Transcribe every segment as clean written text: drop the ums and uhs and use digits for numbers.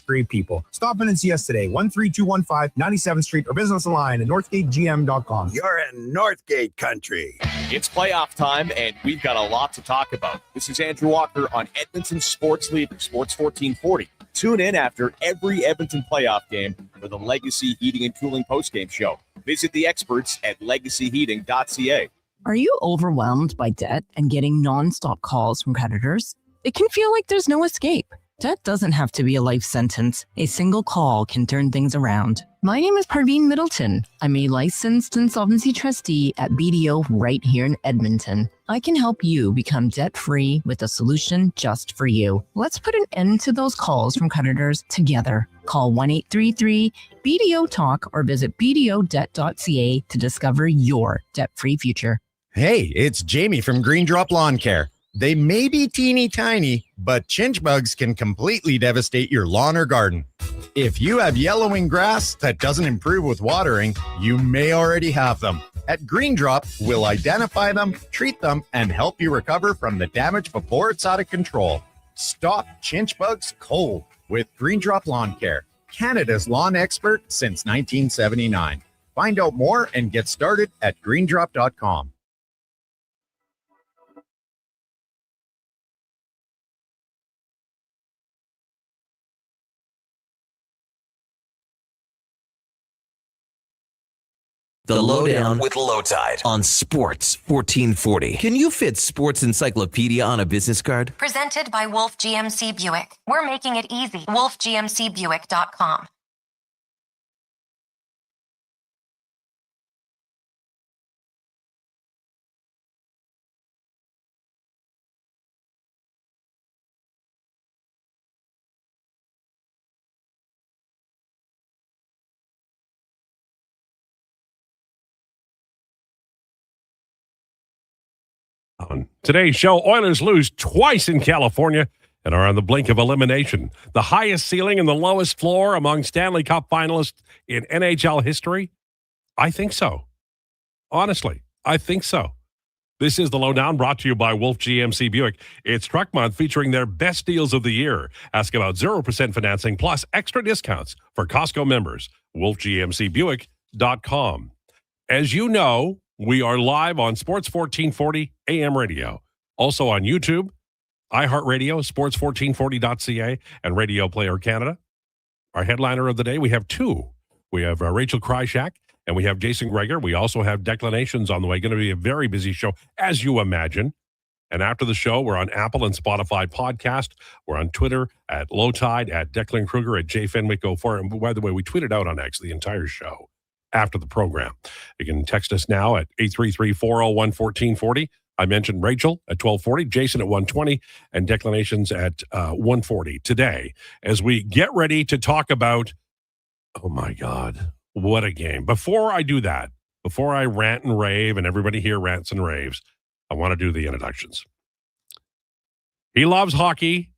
Great people. Stop in and see us today, 13215 97th Street, or business online at northgategm.com. You're in Northgate country. It's playoff time, and we've got a lot to talk about. This is Andrew Walker on Edmonton Sports Leader, Sports 1440. Tune in after every Edmonton playoff game for the Legacy Heating and Cooling postgame show. Visit the experts at legacyheating.ca. Are you overwhelmed by debt and getting nonstop calls from creditors? It can feel like there's no escape. Debt doesn't have to be a life sentence. A single call can turn things around. My name is Parveen Middleton. I'm a licensed insolvency trustee at BDO right here in Edmonton. I can help you become debt-free with a solution just for you. Let's put an end to those calls from creditors together. Call 1-833-BDO-TALK or visit bdodebt.ca to discover your debt-free future. Hey, it's Jamie from Green Drop Lawn Care. They may be teeny tiny, but chinch bugs can completely devastate your lawn or garden. If you have yellowing grass that doesn't improve with watering, you may already have them. At Green Drop, we'll identify them, treat them, and help you recover from the damage before it's out of control. Stop chinch bugs cold with Green Drop Lawn Care, Canada's lawn expert since 1979. Find out more and get started at greendrop.com. The Lowdown with Lowetide on Sports 1440. Can you fit Sports Encyclopedia on a business card? Presented by Wolf GMC Buick. We're making it easy. WolfGMCBuick.com. On today's show, Oilers lose twice in California and are on the blink of elimination. The highest ceiling and the lowest floor among Stanley Cup finalists in NHL history? I think so. Honestly, I think so. This is the Lowdown, brought to you by Wolf GMC Buick. It's Truck Month, featuring their best deals of the year. Ask about 0% financing plus extra discounts for Costco members. WolfGMCBuick.com. As you know, we are live on Sports 1440 AM radio. Also on YouTube, iHeartRadio, sports1440.ca, and Radio Player Canada. Our headliner of the day, we have two. We have Rachel Krychak and we have Jason Krueger. We also have declinations on the way. Going to be a very busy show, as you imagine. And after the show, we're on Apple and Spotify podcast. We're on Twitter at Lowetide, at Declan Krueger, at JFenwick04. And by the way, we tweeted out on X the entire show after the program. You can text us now at 833-401-1440. I mentioned Rachel at 1240, Jason at 120, and declinations at 140 today as we get ready to talk about, oh my God, what a game. Before I do that, before I rant and rave and everybody here rants and raves, I want to do the introductions. He loves hockey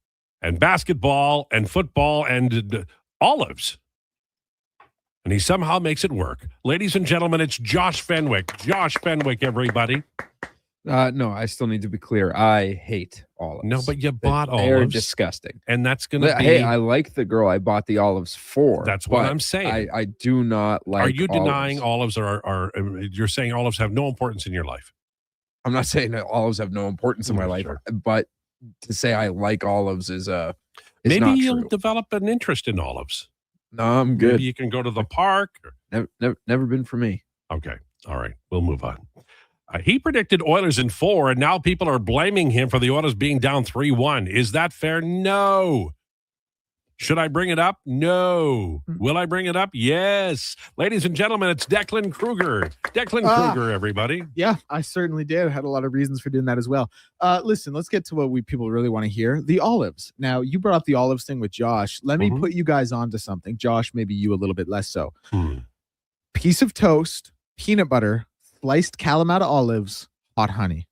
and basketball and football and olives. And he somehow makes it work. Ladies and gentlemen, it's Josh Fenwick. Josh Fenwick, everybody. No, I still need to be clear. I hate olives. No, but you bought olives. They're disgusting. And that's going to be... Hey, I like the girl I bought the olives for. That's what I'm saying. I do not like olives. Are you denying olives are you're saying olives have no importance in your life? I'm not saying that olives have no importance in my life, but to say I like olives is maybe not you'll true. develop an interest in olives. No, I'm good. Maybe you can go to the park. Never been for me. Okay. All right. We'll move on. He predicted Oilers in 4, and now people are blaming him for the Oilers being down 3-1. Is that fair? No. Should I bring it up? No. Will I bring it up? Yes. Ladies and gentlemen, it's Declan Krueger. Declan Krueger, everybody. Yeah, I certainly did. Had a lot of reasons for doing that as well. Listen, let's get to what people really want to hear. The olives. Now, you brought up the olives thing with Josh. Let me put you guys on to something. Josh, maybe you a little bit less so. Piece of toast, peanut butter, sliced Kalamata olives, hot honey.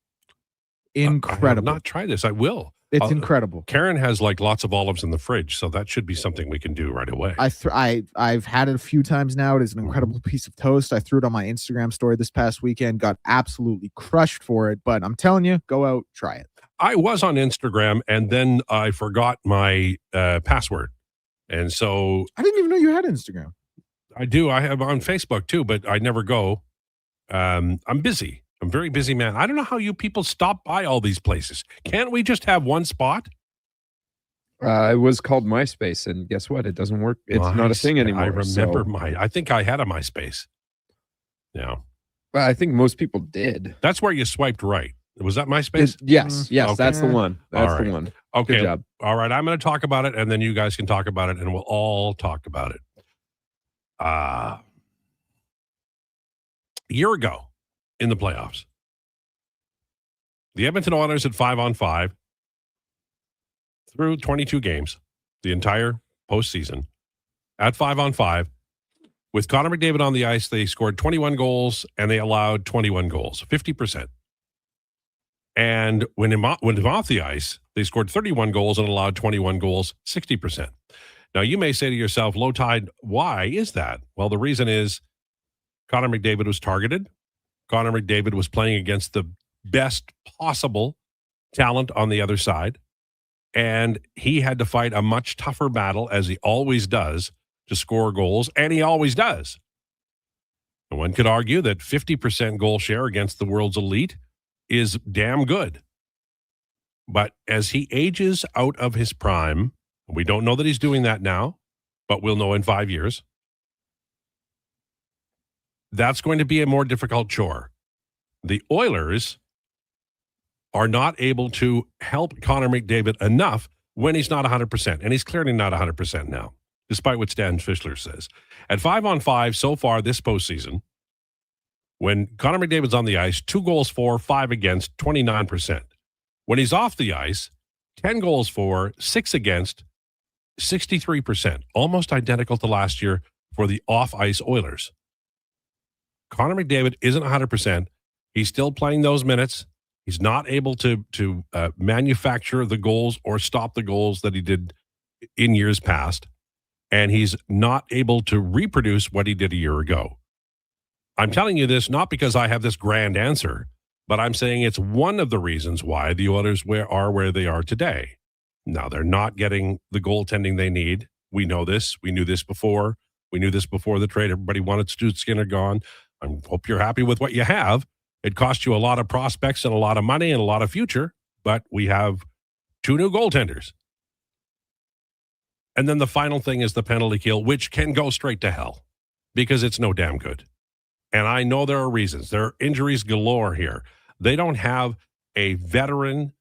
Incredible. I have not tried this. I will. It's incredible. Karen has like lots of olives in the fridge, so that should be something we can do right away. I've had it a few times now. It is an incredible piece of toast. I threw it on my Instagram story this past weekend, got absolutely crushed for it, but I'm telling you, go out, try it. I was on Instagram, and then I forgot my password. And so I didn't even know you had Instagram. I do. I have on Facebook too, but I never go. I'm busy. I'm a very busy man. I don't know how you people stop by all these places. Can't we just have one spot? It was called MySpace, and guess what? It doesn't work. It's not a thing anymore. I remember I think I had a MySpace. Yeah. Well, I think most people did. That's where you swiped right. Was that MySpace? Yes, Okay. that's the one. That's All right. the one. Okay. Good job. All right. I'm going to talk about it, and then you guys can talk about it, and we'll all talk about it. A year ago in the playoffs, the Edmonton Oilers at 5-on-5 through 22 games, the entire postseason, at 5-on-5. With Connor McDavid on the ice, they scored 21 goals and they allowed 21 goals, 50%. And when him off the ice, they scored 31 goals and allowed 21 goals, 60%. Now, you may say to yourself, Lowetide, why is that? Well, the reason is Connor McDavid was targeted. Connor McDavid was playing against the best possible talent on the other side. And he had to fight a much tougher battle, as he always does, to score goals, and he always does. And one could argue that 50% goal share against the world's elite is damn good. But as he ages out of his prime, we don't know that he's doing that now, but we'll know in 5 years, that's going to be a more difficult chore. The Oilers are not able to help Connor McDavid enough when he's not 100%, and he's clearly not 100% now, despite what Stan Fischler says. At 5-on-5 so far this postseason, when Connor McDavid's on the ice, 2 goals for, 5 against, 29%. When he's off the ice, 10 goals for, 6 against, 63%. Almost identical to last year for the off-ice Oilers. Connor McDavid isn't 100%. He's still playing those minutes. He's not able to manufacture the goals or stop the goals that he did in years past. And he's not able to reproduce what he did a year ago. I'm telling you this not because I have this grand answer, but I'm saying it's one of the reasons why the Oilers are where they are today. Now, they're not getting the goaltending they need. We know this. We knew this before. We knew this before the trade. Everybody wanted Stu Skinner gone. I hope you're happy with what you have. It cost you a lot of prospects and a lot of money and a lot of future, but we have 2 new goaltenders. And then the final thing is the penalty kill, which can go straight to hell because it's no damn good. And I know there are reasons. There are injuries galore here. They don't have a veteran,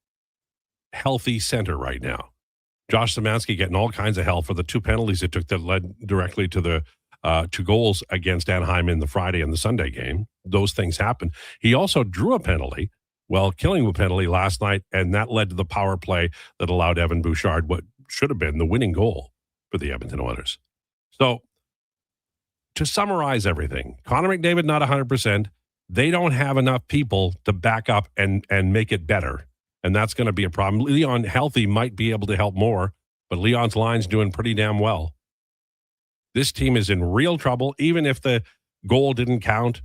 healthy center right now. Josh Szymanski getting all kinds of hell for the 2 penalties it took that led directly to the 2 goals against Anaheim in the Friday and the Sunday game. Those things happen. He also drew a penalty, killing the penalty last night, and that led to the power play that allowed Evan Bouchard what should have been the winning goal for the Edmonton Oilers. So, to summarize everything, Connor McDavid not 100%. They don't have enough people to back up and make it better, and that's going to be a problem. Leon healthy might be able to help more, but Leon's line's doing pretty damn well. This team is in real trouble. Even if the goal didn't count,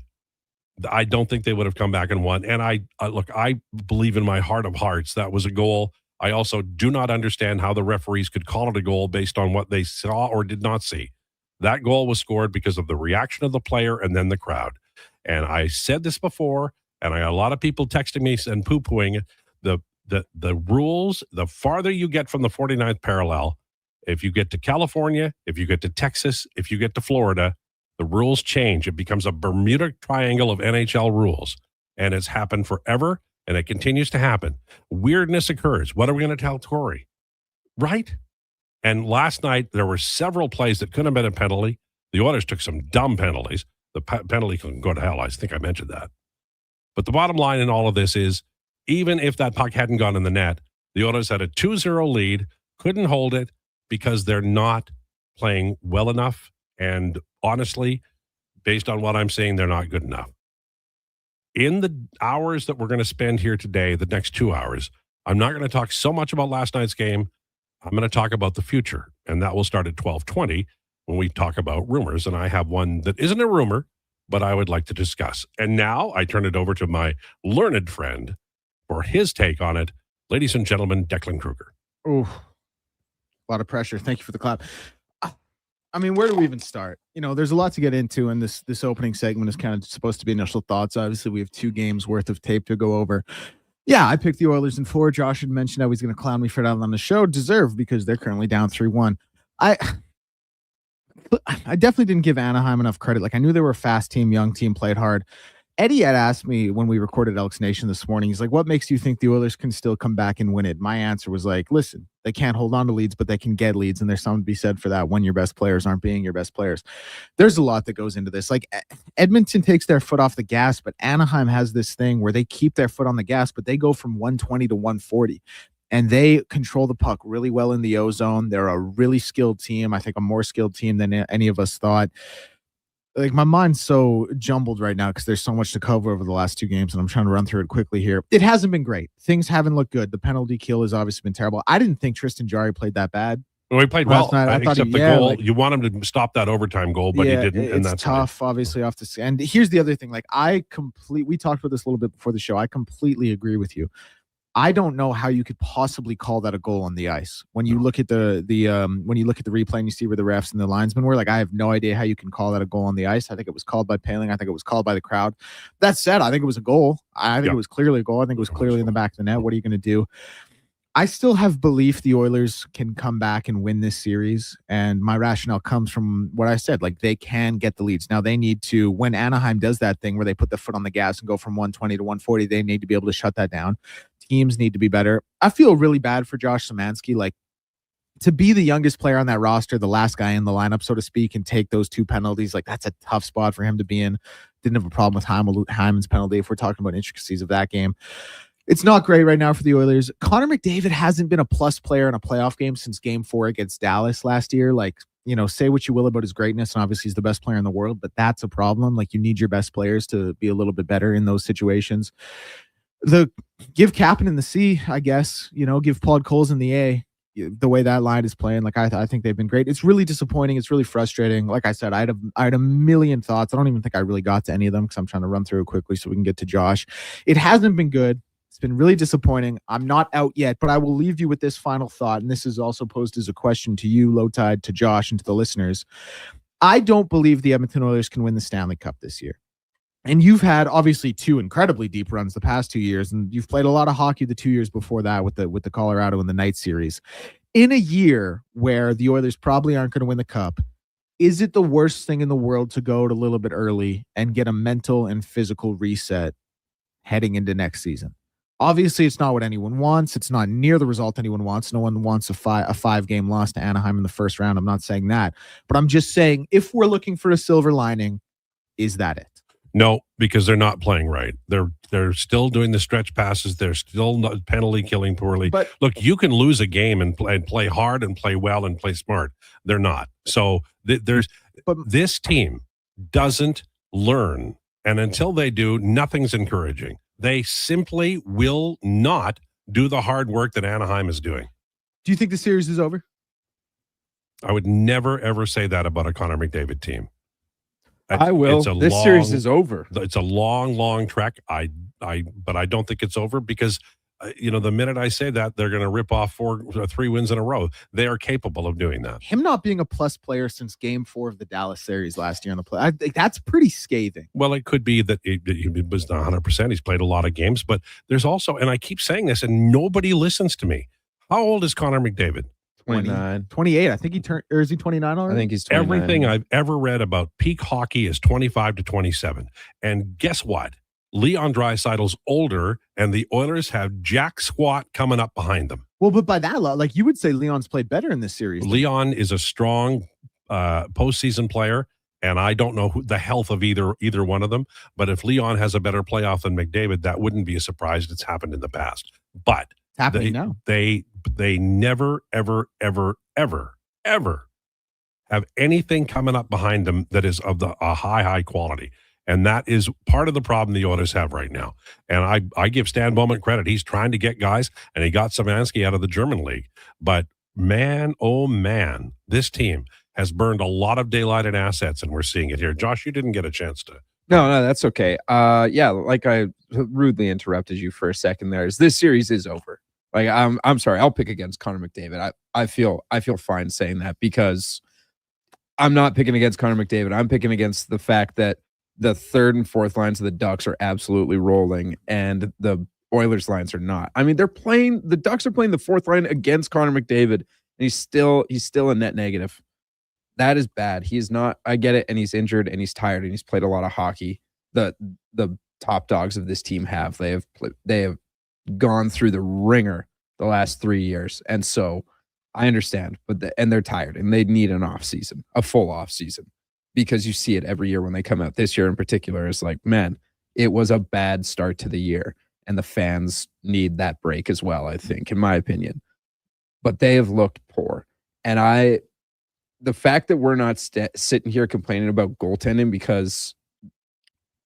I don't think they would have come back and won. And I believe in my heart of hearts that was a goal. I also do not understand how the referees could call it a goal based on what they saw or did not see. That goal was scored because of the reaction of the player and then the crowd. And I said this before, and I got a lot of people texting me and poo-pooing it. The rules, the farther you get from the 49th parallel, if you get to California, if you get to Texas, if you get to Florida, the rules change. It becomes a Bermuda Triangle of NHL rules. And it's happened forever, and it continues to happen. Weirdness occurs. What are we going to tell Corey? Right? And last night, there were several plays that couldn't have been a penalty. The Oilers took some dumb penalties. The penalty can go to hell. I think I mentioned that. But the bottom line in all of this is, even if that puck hadn't gone in the net, the Oilers had a 2-0 lead, couldn't hold it because they're not playing well enough. And honestly, based on what I'm saying, they're not good enough. In the hours that we're going to spend here today, the next 2 hours, I'm not going to talk so much about last night's game. I'm going to talk about the future, and that will start at 12:20 when we talk about rumors. And I have one that isn't a rumor, but I would like to discuss. And now I turn it over to my learned friend for his take on it. Ladies and gentlemen, Declan Krueger. Oh, a lot of pressure. Thank you for the clap. I mean, where do we even start? There's a lot to get into, and this opening segment is kind of supposed to be initial thoughts. Obviously, we have 2 games worth of tape to go over. Yeah, I picked the Oilers in 4. Josh had mentioned how he's going to clown me for that on the show. Deserved, because they're currently down 3-1. I definitely didn't give Anaheim enough credit. Like, I knew they were a fast team, young team, played hard. Eddie had asked me when we recorded Elks Nation this morning, he's like, what makes you think the Oilers can still come back and win it? My answer was like, listen, they can't hold on to leads, but they can get leads. And there's something to be said for that when your best players aren't being your best players. There's a lot that goes into this. Like, Edmonton takes their foot off the gas, but Anaheim has this thing where they keep their foot on the gas, but they go from 120 to 140. And they control the puck really well in the O zone. They're a really skilled team. I think a more skilled team than any of us thought. Like, my mind's so jumbled right now because there's so much to cover over the last 2 games, and I'm trying to run through it quickly here. It hasn't been great. Things haven't looked good. The penalty kill has obviously been terrible. I didn't think Tristan Jarry played that bad. Well, he played well, except the goal. Like, you want him to stop that overtime goal, but he didn't, and that's tough, obviously, off the. And here's the other thing. Like, we talked about this a little bit before the show. I completely agree with you. I don't know how you could possibly call that a goal on the ice. When you look at the replay and you see where the refs and the linesmen were, like, I have no idea how you can call that a goal on the ice. I think it was called by Paling. I think it was called by the crowd. That said, I think it was a goal. I think it was clearly a goal. I think it was clearly in the back of the net. What are you going to do? I still have belief the Oilers can come back and win this series. And my rationale comes from what I said. Like, they can get the leads. Now, they need to, when Anaheim does that thing where they put the foot on the gas and go from 120 to 140, they need to be able to shut that down. Teams need to be better. I feel really bad for Josh Szymanski. Like, to be the youngest player on that roster, the last guy in the lineup, so to speak, and take those 2 penalties, like, that's a tough spot for him to be in. Didn't have a problem with Hyman's penalty if we're talking about intricacies of that game. It's not great right now for the Oilers. Connor McDavid hasn't been a plus player in a playoff game since Game 4 against Dallas last year. Like, say what you will about his greatness, and obviously he's the best player in the world, but that's a problem. Like, you need your best players to be a little bit better in those situations. Give Kapanen the C, I guess. Give Paul Coles in the A. The way that line is playing, like, I think they've been great. It's really disappointing. It's really frustrating. Like I said, I had a million thoughts. I don't even think I really got to any of them because I'm trying to run through it quickly so we can get to Josh. It hasn't been good. It's been really disappointing. I'm not out yet, but I will leave you with this final thought, and this is also posed as a question to you, Lowetide, to Josh, and to the listeners. I don't believe the Edmonton Oilers can win the Stanley Cup this year. And you've had, obviously, 2 incredibly deep runs the past 2 years, and you've played a lot of hockey the 2 years before that with the Colorado and the Knights series. In a year where the Oilers probably aren't going to win the Cup, is it the worst thing in the world to go out a little bit early and get a mental and physical reset heading into next season? Obviously, it's not what anyone wants. It's not near the result anyone wants. No one wants a 5-game loss to Anaheim in the first round. I'm not saying that. But I'm just saying, if we're looking for a silver lining, is that it? No, because they're not playing right. They're still doing the stretch passes. They're still not penalty killing poorly. But look, you can lose a game and play hard and play well and play smart. They're not. So this team doesn't learn. And until they do, nothing's encouraging. They simply will not do the hard work that Anaheim is doing. Do you think the series is over? I would never, ever say that about a Connor McDavid team. I will. This series is over. It's a long, long trek. But I don't think it's over because, the minute I say that, they're going to rip off 3 wins in a row. They are capable of doing that. Him not being a plus player since Game 4 of the Dallas series last year on the play, I think that's pretty scathing. Well, it could be that he was not 100%. He's played a lot of games, but there's also, and I keep saying this, and nobody listens to me. How old is Connor McDavid? 29. 28. I think he turned, or is he 29 already? I think he's 29. Everything I've ever read about peak hockey is 25 to 27. And guess what? Leon Draisaitl's older, and the Oilers have jack squat coming up behind them. Well, but by that, like, you would say Leon's played better in this series. Leon is a strong postseason player, and I don't know the health of either one of them. But if Leon has a better playoff than McDavid, that wouldn't be a surprise. It's happened in the past. But it's happening now. They never, ever, ever, ever, ever have anything coming up behind them that is of a high quality. And that is part of the problem the Oilers have right now. And I give Stan Bowman credit. He's trying to get guys, and he got Szymanski out of the German league. But man, oh man, this team has burned a lot of daylight and assets, and we're seeing it here. Josh, you didn't get a chance to. No, that's okay. Yeah, like I rudely interrupted you for a second there. This series is over. Like, I'm sorry. I'll pick against Connor McDavid. I feel fine saying that because I'm not picking against Connor McDavid. I'm picking against the fact that the third and fourth lines of the Ducks are absolutely rolling and the Oilers lines are not. I mean, the Ducks are playing the fourth line against Connor McDavid, and he's still a net negative. That is bad. He's not, I get it, and he's injured and he's tired and he's played a lot of hockey. The top dogs of this team have. They have gone through the ringer the last 3 years. And so I understand, and they're tired and they need an off season, a full off season, because you see it every year when they come out. This year in particular is like, man, it was a bad start to the year and the fans need that break as well, I think, in my opinion. But they have looked poor. And the fact that we're not sitting here complaining about goaltending because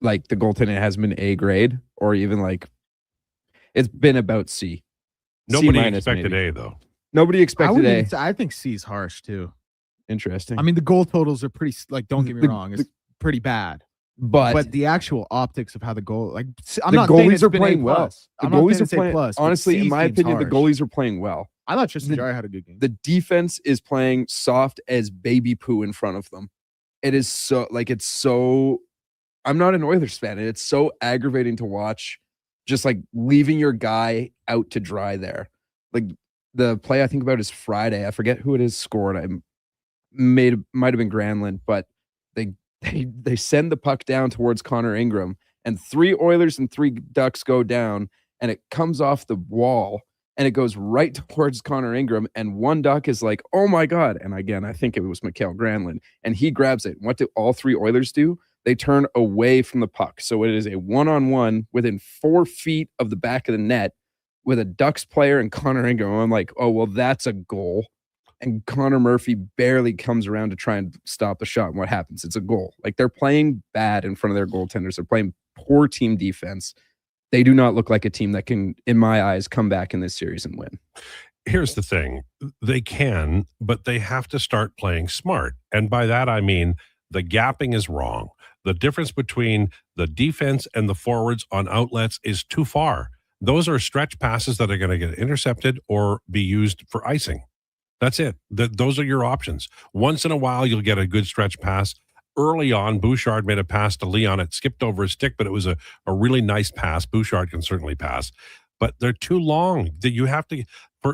like the goaltending has been A grade or even like it's been about C. Nobody C- expected maybe. A though. Nobody expected A. I think C is harsh too. Interesting. I mean, the goal totals are pretty, like, don't get me wrong, it's pretty bad. But the actual optics of how the goal, like, I'm not saying it's are been playing A+. well. The I'm not goalies saying are it's A+, playing. but Honestly, C in my seems opinion, the harsh. goalies are playing well. I thought Tristan Jarry had a good game. The defense is playing soft as baby poo in front of them. It is so I'm not an Oilers fan, and it's so aggravating to watch, just like leaving your guy out to dry there. Like the play I think about is Friday. I forget who it is scored. Might have been Granlund, but they send the puck down towards Connor Ingram, and 3 Oilers and 3 Ducks go down, and it comes off the wall. And it goes right towards Connor Ingram, and one Duck is like, oh my God. And again, I think it was Mikael Granlund, and he grabs it. What do all 3 Oilers do? They turn away from the puck. So it is a one-on-one within 4 feet of the back of the net with a Ducks player and Connor Ingram. I'm like, oh, well, that's a goal. And Connor Murphy barely comes around to try and stop the shot. And what happens? It's a goal. Like, they're playing bad in front of their goaltenders. They're playing poor team defense. They do not look like a team that can, in my eyes, come back in this series and win. Here's the thing. They can, but they have to start playing smart. And by that, I mean the gapping is wrong. The difference between the defense and the forwards on outlets is too far. Those are stretch passes that are going to get intercepted or be used for icing. That's it. Those are your options. Once in a while, you'll get a good stretch pass. Early on, Bouchard made a pass to Leon. It skipped over his stick, but it was a really nice pass. Bouchard can certainly pass, but they're too long. That you have to.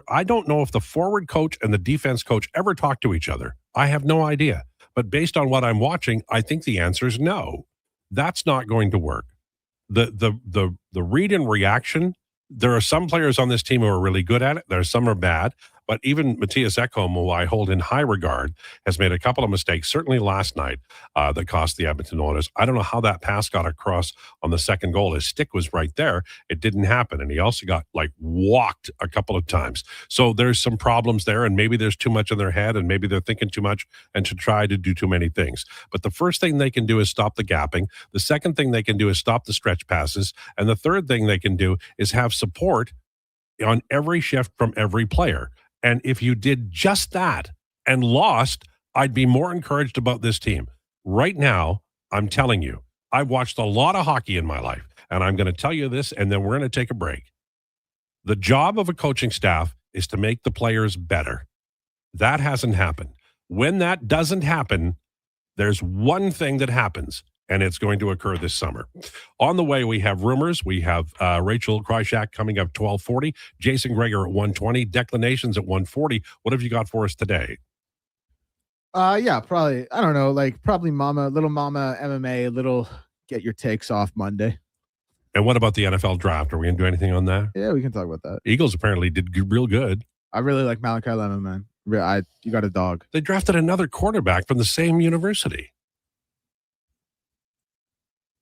I don't know if the forward coach and the defense coach ever talk to each other. I have no idea. But based on what I'm watching, I think the answer is no. That's not going to work. The read and reaction. There are some players on this team who are really good at it. There are some who are bad. But even Matthias Ekholm, who I hold in high regard, has made a couple of mistakes, certainly last night, that cost the Edmonton Oilers. I don't know how that pass got across on the second goal. His stick was right there. It didn't happen. And he also got, like, walked a couple of times. So there's some problems there, and maybe there's too much in their head, and maybe they're thinking too much and to try to do too many things. But the first thing they can do is stop the gapping. The second thing they can do is stop the stretch passes. And the third thing they can do is have support on every shift from every player. And if you did just that and lost, I'd be more encouraged about this team. Right now, I'm telling you, I've watched a lot of hockey in my life, and I'm going to tell you this, and then we're going to take a break. The job of a coaching staff is to make the players better. That hasn't happened. When that doesn't happen, there's one thing that happens, and it's going to occur this summer. On the way, we have rumors. We have Rachel Krychak coming up 12:40, Jason Gregor at 1:20, Declinations at 1:40. What have you got for us today? Yeah, probably. I don't know, like probably little mama MMA, little get your takes off Monday. And what about the NFL draft? Are we going to do anything on that? Yeah, we can talk about that. Eagles apparently did real good. I really like Malachi Lemon, man. You got a dog. They drafted another quarterback from the same university.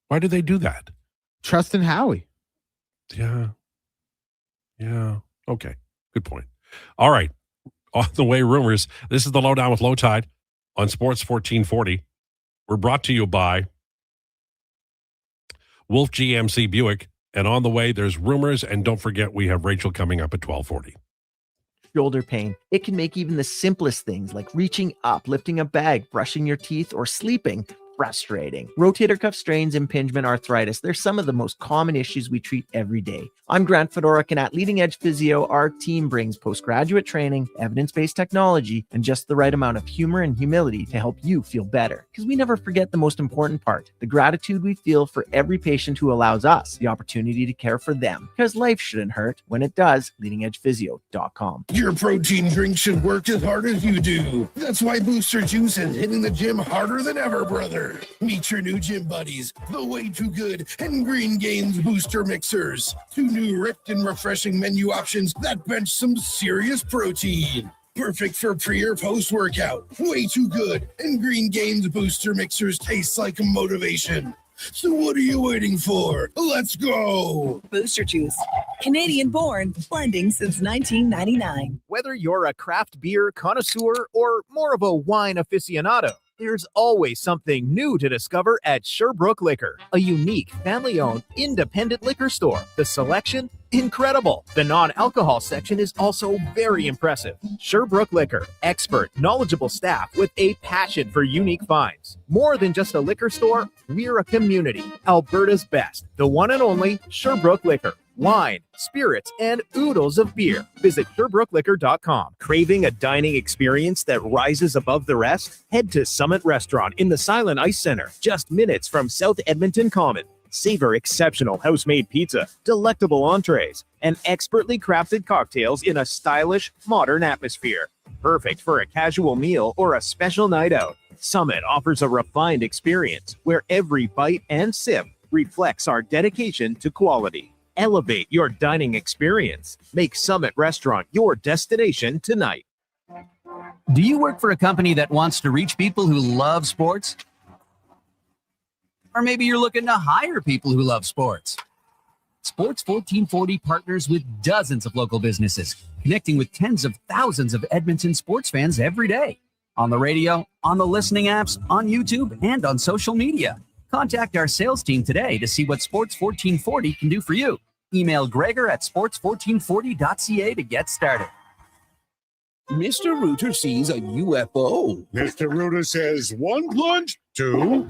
Why did they do that? Trust in Howie. Yeah. Okay. Good point. All right. On the way, rumors. This is the Lowdown with Lowetide on Sports 1440. We're brought to you by Wolf GMC Buick. And on the way, there's rumors. And don't forget, we have Rachel coming up at 12:40. Shoulder pain. It can make even the simplest things like reaching up, lifting a bag, brushing your teeth, or sleeping frustrating. Rotator cuff strains, impingement, arthritis, they're some of the most common issues we treat every day. I'm Grant Fedoruk, and at Leading Edge Physio, our team brings postgraduate training, evidence-based technology, and just the right amount of humor and humility to help you feel better. Because we never forget the most important part, the gratitude we feel for every patient who allows us the opportunity to care for them. Because life shouldn't hurt. When it does, leadingedgephysio.com. Your protein drink should work as hard as you do. That's why Booster Juice is hitting the gym harder than ever, brother. Meet your new gym buddies, the Way Too Good and Green Gains Booster Mixers. 2 new ripped and refreshing menu options that bench some serious protein. Perfect for pre or post workout. Way Too Good and Green Gains Booster Mixers taste like motivation. So what are you waiting for? Let's go! Booster Juice. Canadian born, blending since 1999. Whether you're a craft beer connoisseur or more of a wine aficionado, there's always something new to discover at Sherbrooke Liquor, a unique, family-owned, independent liquor store. The selection? Incredible. The non-alcohol section is also very impressive. Sherbrooke Liquor, expert, knowledgeable staff with a passion for unique finds. More than just a liquor store, we're a community. Alberta's best, the one and only Sherbrooke Liquor. Wine, spirits, and oodles of beer. Visit SherbrookeLiquor.com. Craving a dining experience that rises above the rest? Head to Summit Restaurant in the Silent Ice Center, just minutes from South Edmonton Common. Savor exceptional house-made pizza, delectable entrees, and expertly crafted cocktails in a stylish, modern atmosphere. Perfect for a casual meal or a special night out. Summit offers a refined experience where every bite and sip reflects our dedication to quality. Elevate your dining experience. Make Summit Restaurant your destination tonight. Do you work for a company that wants to reach people who love sports? Or maybe you're looking to hire people who love sports. Sports 1440 partners with dozens of local businesses, connecting with tens of thousands of Edmonton sports fans every day. On the radio, on the listening apps, on YouTube, and on social media. Contact our sales team today to see what Sports 1440 can do for you. Email Gregor at sports1440.ca to get started. Mr. Rooter sees a UFO. Mr. Rooter says 1 plunge, 2.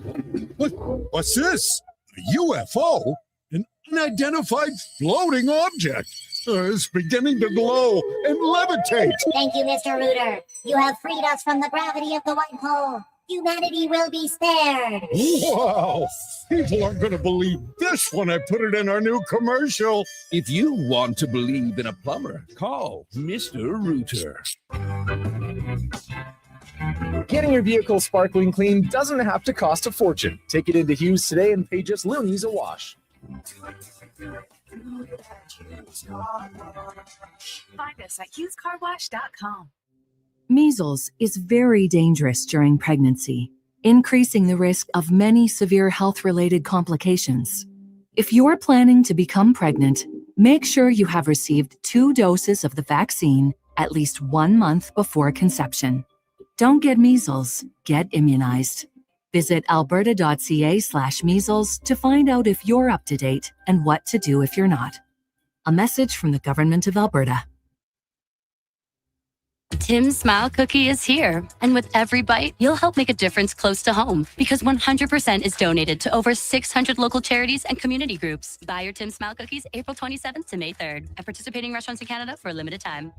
What's this? A UFO? An unidentified floating object. It's beginning to glow and levitate. Thank you, Mr. Rooter. You have freed us from the gravity of the white hole. Humanity will be spared. Wow! People aren't going to believe this when I put it in our new commercial. If you want to believe in a plumber, call Mr. Rooter. Getting your vehicle sparkling clean doesn't have to cost a fortune. Take it into Hughes today and pay just loonies a wash. Find us at hughescarwash.com. Measles is very dangerous during pregnancy, increasing the risk of many severe health-related complications. If you're planning to become pregnant, make sure you have received 2 doses of the vaccine at least 1 month before conception. Don't get measles, get immunized. Visit alberta.ca/measles to find out if you're up to date and what to do if you're not. A message from the Government of Alberta. Tim's Smile Cookie is here. And with every bite, you'll help make a difference close to home because 100% is donated to over 600 local charities and community groups. Buy your Tim's Smile Cookies April 27th to May 3rd at participating restaurants in Canada for a limited time.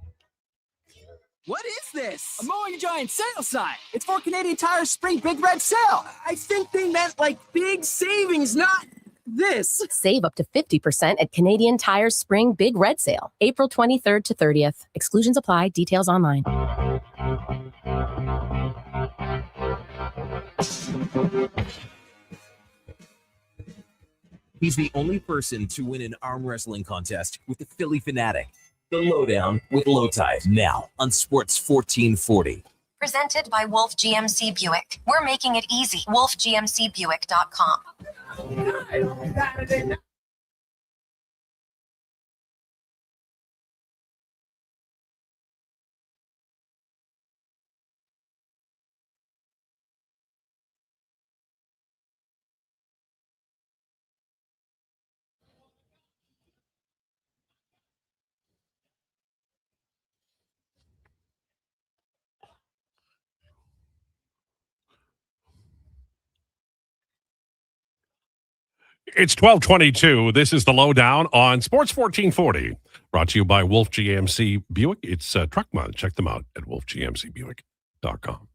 What is this? A Mowing Giant sale sign. It's for Canadian Tire's Spring Big Red Sale. I think they meant like big savings, not this. Save up to 50% at Canadian Tire's Spring Big Red Sale, April 23rd to 30th. Exclusions apply. Details online. He's the only person to win an arm wrestling contest with the Philly Fanatic. The Lowdown with Lowetide, now on Sports 1440. Presented by Wolf GMC Buick. We're making it easy. WolfGMCBuick.com. It's 12:22. This is the Lowdown on Sports 1440. Brought to you by Wolf GMC Buick. It's truck month. Check them out at wolfgmcbuick.com.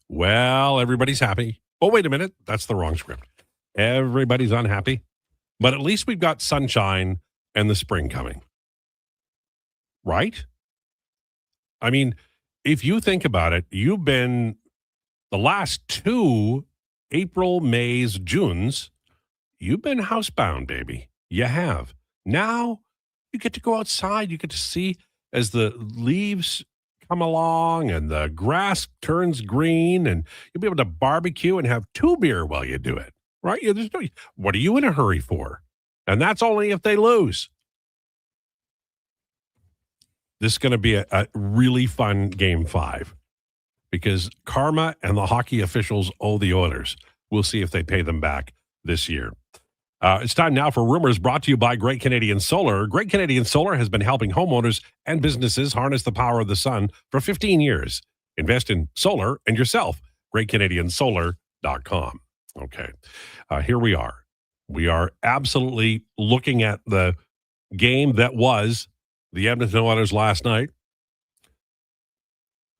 Well, everybody's happy. Oh, wait a minute. That's the wrong script. Everybody's unhappy. But at least we've got sunshine and the spring coming. Right? I mean, if you think about it, you've been the last 2 April, Mays, Junes, you've been housebound, baby. You have. Now you get to go outside. You get to see as the leaves come along and the grass turns green, and you'll be able to barbecue and have 2 beer while you do it, right? What are you in a hurry for? And that's only if they lose. This is going to be a really fun Game 5 because karma and the hockey officials owe the Oilers. We'll see if they pay them back this year. It's time now for Rumors, brought to you by Great Canadian Solar. Great Canadian Solar has been helping homeowners and businesses harness the power of the sun for 15 years. Invest in solar and yourself. GreatCanadianSolar.com. Okay, here we are. We are absolutely looking at the game that was the Edmonton Oilers last night.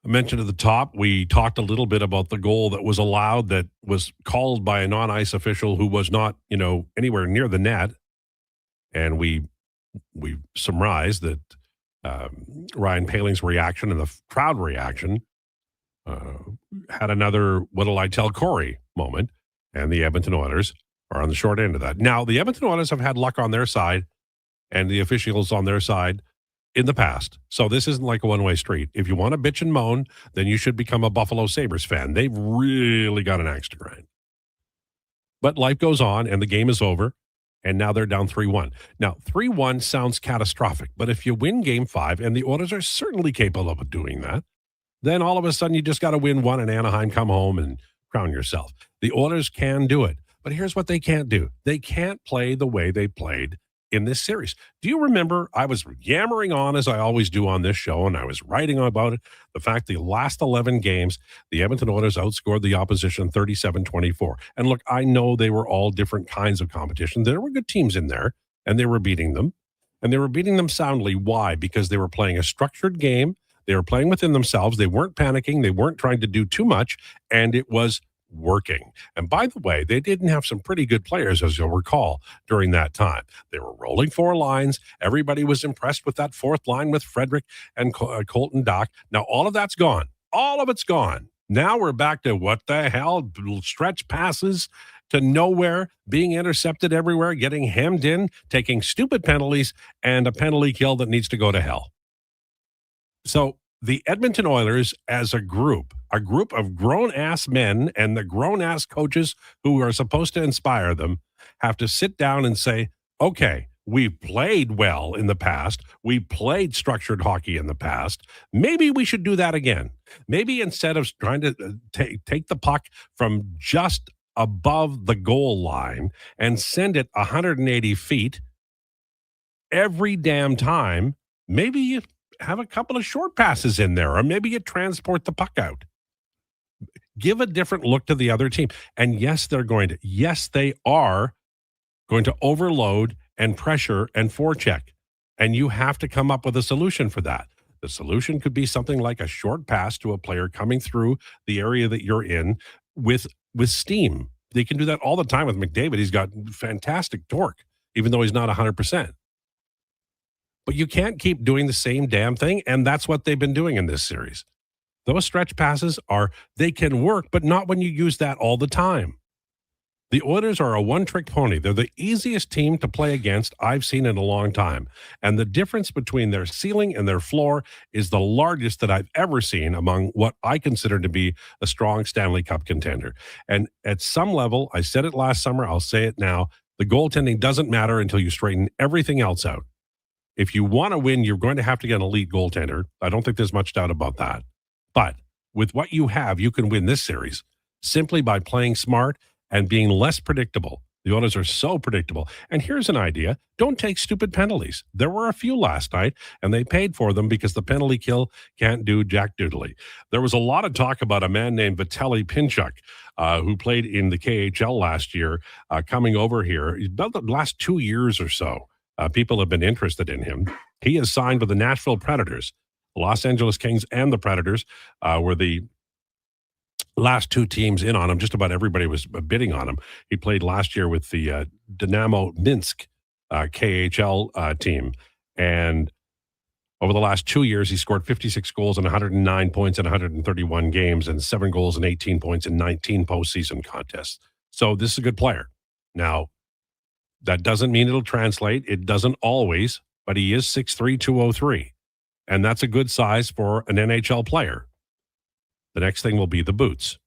I mentioned at the top, we talked a little bit about the goal that was allowed that was called by a non-ice official who was not, anywhere near the net. And we surmised that Ryan Paling's reaction and the crowd reaction had another what'll I tell Corey moment, and the Edmonton Oilers are on the short end of that. Now, the Edmonton Oilers have had luck on their side and the officials on their side in the past. So this isn't like a one-way street. If you want to bitch and moan, then you should become a Buffalo Sabres fan. They've really got an axe to grind. But life goes on, and the game is over, and now they're down 3-1. Now, 3-1 sounds catastrophic, but if you win Game 5, and the Oilers are certainly capable of doing that, then all of a sudden you just got to win one in Anaheim, come home, and crown yourself. The Oilers can do it, but here's what they can't do. They can't play the way they played in this series. Do you remember I was yammering on, as I always do on this show, and I was writing about it, the fact the last 11 games, the Edmonton Oilers outscored the opposition 37-24. And look, I know they were all different kinds of competition. There were good teams in there, and they were beating them. And they were beating them soundly. Why? Because they were playing a structured game. They were playing within themselves. They weren't panicking. They weren't trying to do too much, and it was working. And by the way, they didn't have some pretty good players, as you'll recall, during that time. They were rolling 4 lines. Everybody was impressed with that 4th line with Frederick and Colton Dach. Now, all of that's gone. All of it's gone. Now we're back to what the hell? Stretch passes to nowhere, being intercepted everywhere, getting hemmed in, taking stupid penalties, and a penalty kill that needs to go to hell. So the Edmonton Oilers as a group of grown-ass men and the grown-ass coaches who are supposed to inspire them, have to sit down and say, okay, we've played well in the past. We played structured hockey in the past. Maybe we should do that again. Maybe instead of trying to take the puck from just above the goal line and send it 180 feet every damn time, maybe you have a couple of short passes in there, or maybe you transport the puck out. Give a different look to the other team. And yes, they are going to overload and pressure and forecheck. And you have to come up with a solution for that. The solution could be something like a short pass to a player coming through the area that you're in with steam. They can do that all the time with McDavid. He's got fantastic torque, even though he's not 100%. But you can't keep doing the same damn thing, and that's what they've been doing in this series. Those stretch passes they can work, but not when you use that all the time. The Oilers are a one-trick pony. They're the easiest team to play against I've seen in a long time. And the difference between their ceiling and their floor is the largest that I've ever seen among what I consider to be a strong Stanley Cup contender. And at some level, I said it last summer, I'll say it now, the goaltending doesn't matter until you straighten everything else out. If you want to win, you're going to have to get an elite goaltender. I don't think there's much doubt about that. But with what you have, you can win this series simply by playing smart and being less predictable. The Oilers are so predictable. And here's an idea. Don't take stupid penalties. There were a few last night, and they paid for them because the penalty kill can't do jack doodly. There was a lot of talk about a man named Vitaly Pinchuk, who played in the KHL last year, coming over here. About the last 2 years or so, people have been interested in him. He is signed with the Nashville Predators. The Los Angeles Kings and the Predators were the last two teams in on him. Just about everybody was bidding on him. He played last year with the Dynamo Minsk KHL team. And over the last 2 years, he scored 56 goals and 109 points in 131 games and 7 goals and 18 points in 19 postseason contests. So this is a good player. Now, that doesn't mean it'll translate. It doesn't always, but he is 6'3", 203. And that's a good size for an NHL player. The next thing will be the boots.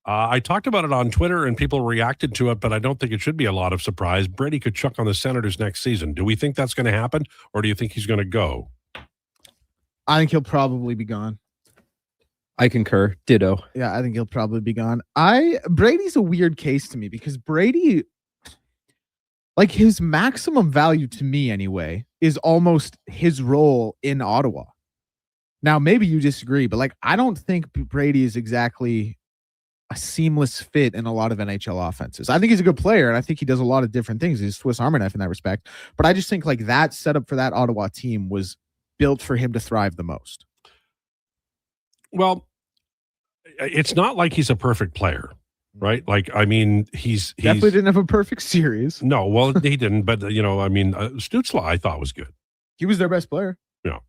I talked about it on Twitter and people reacted to it, but I don't think it should be a lot of surprise. Brady Tkachuk on the Senators next season. Do we think that's going to happen, or do you think he's going to go? I think he'll probably be gone. I concur. Ditto. Yeah, I think he'll probably be gone. Brady's a weird case to me because Brady, like his maximum value to me anyway, is almost his role in Ottawa. Now, maybe you disagree, but like I don't think Brady is exactly a seamless fit in a lot of NHL offenses. I think he's a good player, and I think he does a lot of different things. He's a Swiss Army knife in that respect. But I just think like that setup for that Ottawa team was built for him to thrive the most. Well, it's not like he's a perfect player, right? Like, I mean, he's definitely didn't have a perfect series. No, well, he didn't. But I mean, Stützle I thought was good. He was their best player. Yeah.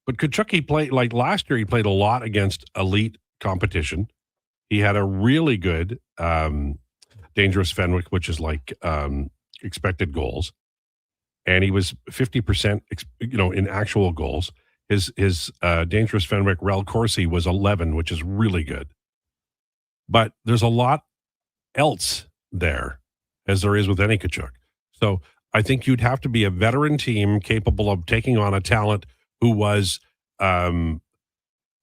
But Tkachuk, he played like last year. He played a lot against elite competition. He had a really good dangerous Fenwick, which is like expected goals, and he was 50%, in actual goals. His dangerous Fenwick Rel Corsi was 11, which is really good. But there's a lot else there, as there is with any Tkachuk. So I think you'd have to be a veteran team capable of taking on a talent who was a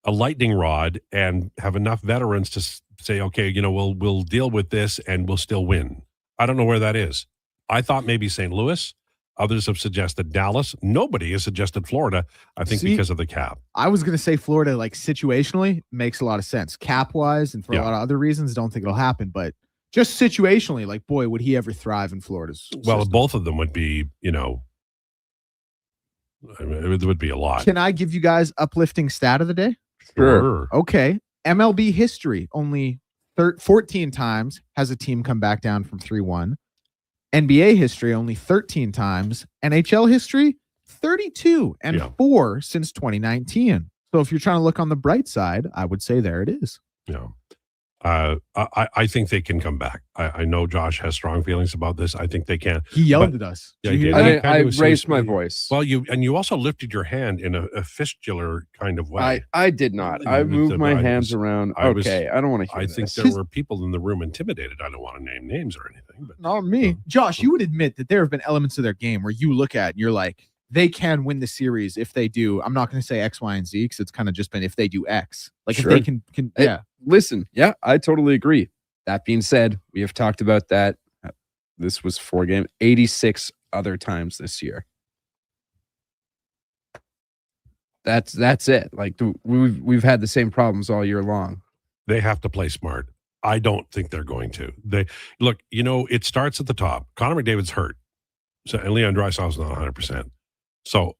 lightning rod and have enough veterans to say, okay, we'll deal with this and we'll still win. I don't know where that is. I thought maybe St. Louis. Others have suggested Dallas. Nobody has suggested Florida, I think, because of the cap. I was going to say Florida, like situationally, makes a lot of sense. Cap-wise and for a lot of other reasons, don't think it'll happen. But just situationally, like, boy, would he ever thrive in Florida's Well, system. both of them would be, I mean, it would be a lot. Can I give you guys uplifting stat of the day? Sure. Okay. MLB history, only 14 times has a team come back down from 3-1. NBA history, only 13 times. NHL history, 32 and 4 since 2019. So if you're trying to look on the bright side, I would say there it is. Yeah. I think they can come back. I know Josh has strong feelings about this. I think they can. He yelled at us. Yeah, Did you he hear did. that? I raised my voice. Well, you also lifted your hand in a fistular kind of way. I did not. I moved my hands around. I don't want to hear I think this. there were people in the room intimidated. I don't want to name names or anything. But Not me. Josh, you would admit that there have been elements of their game where you look at and you're like, they can win the series if they do. I'm not going to say X, Y, and Z because it's kind of just been if they do X. Like Sure. if they can yeah. Listen, yeah, I totally agree. That being said, we have talked about that. This was 4 games, 86 other times this year. That's it. Like we've had the same problems all year long. they have to play smart. I don't think they're going to. They look, it starts at the top. Connor McDavid's hurt. So, and Leon Draisaitl's not 100%. So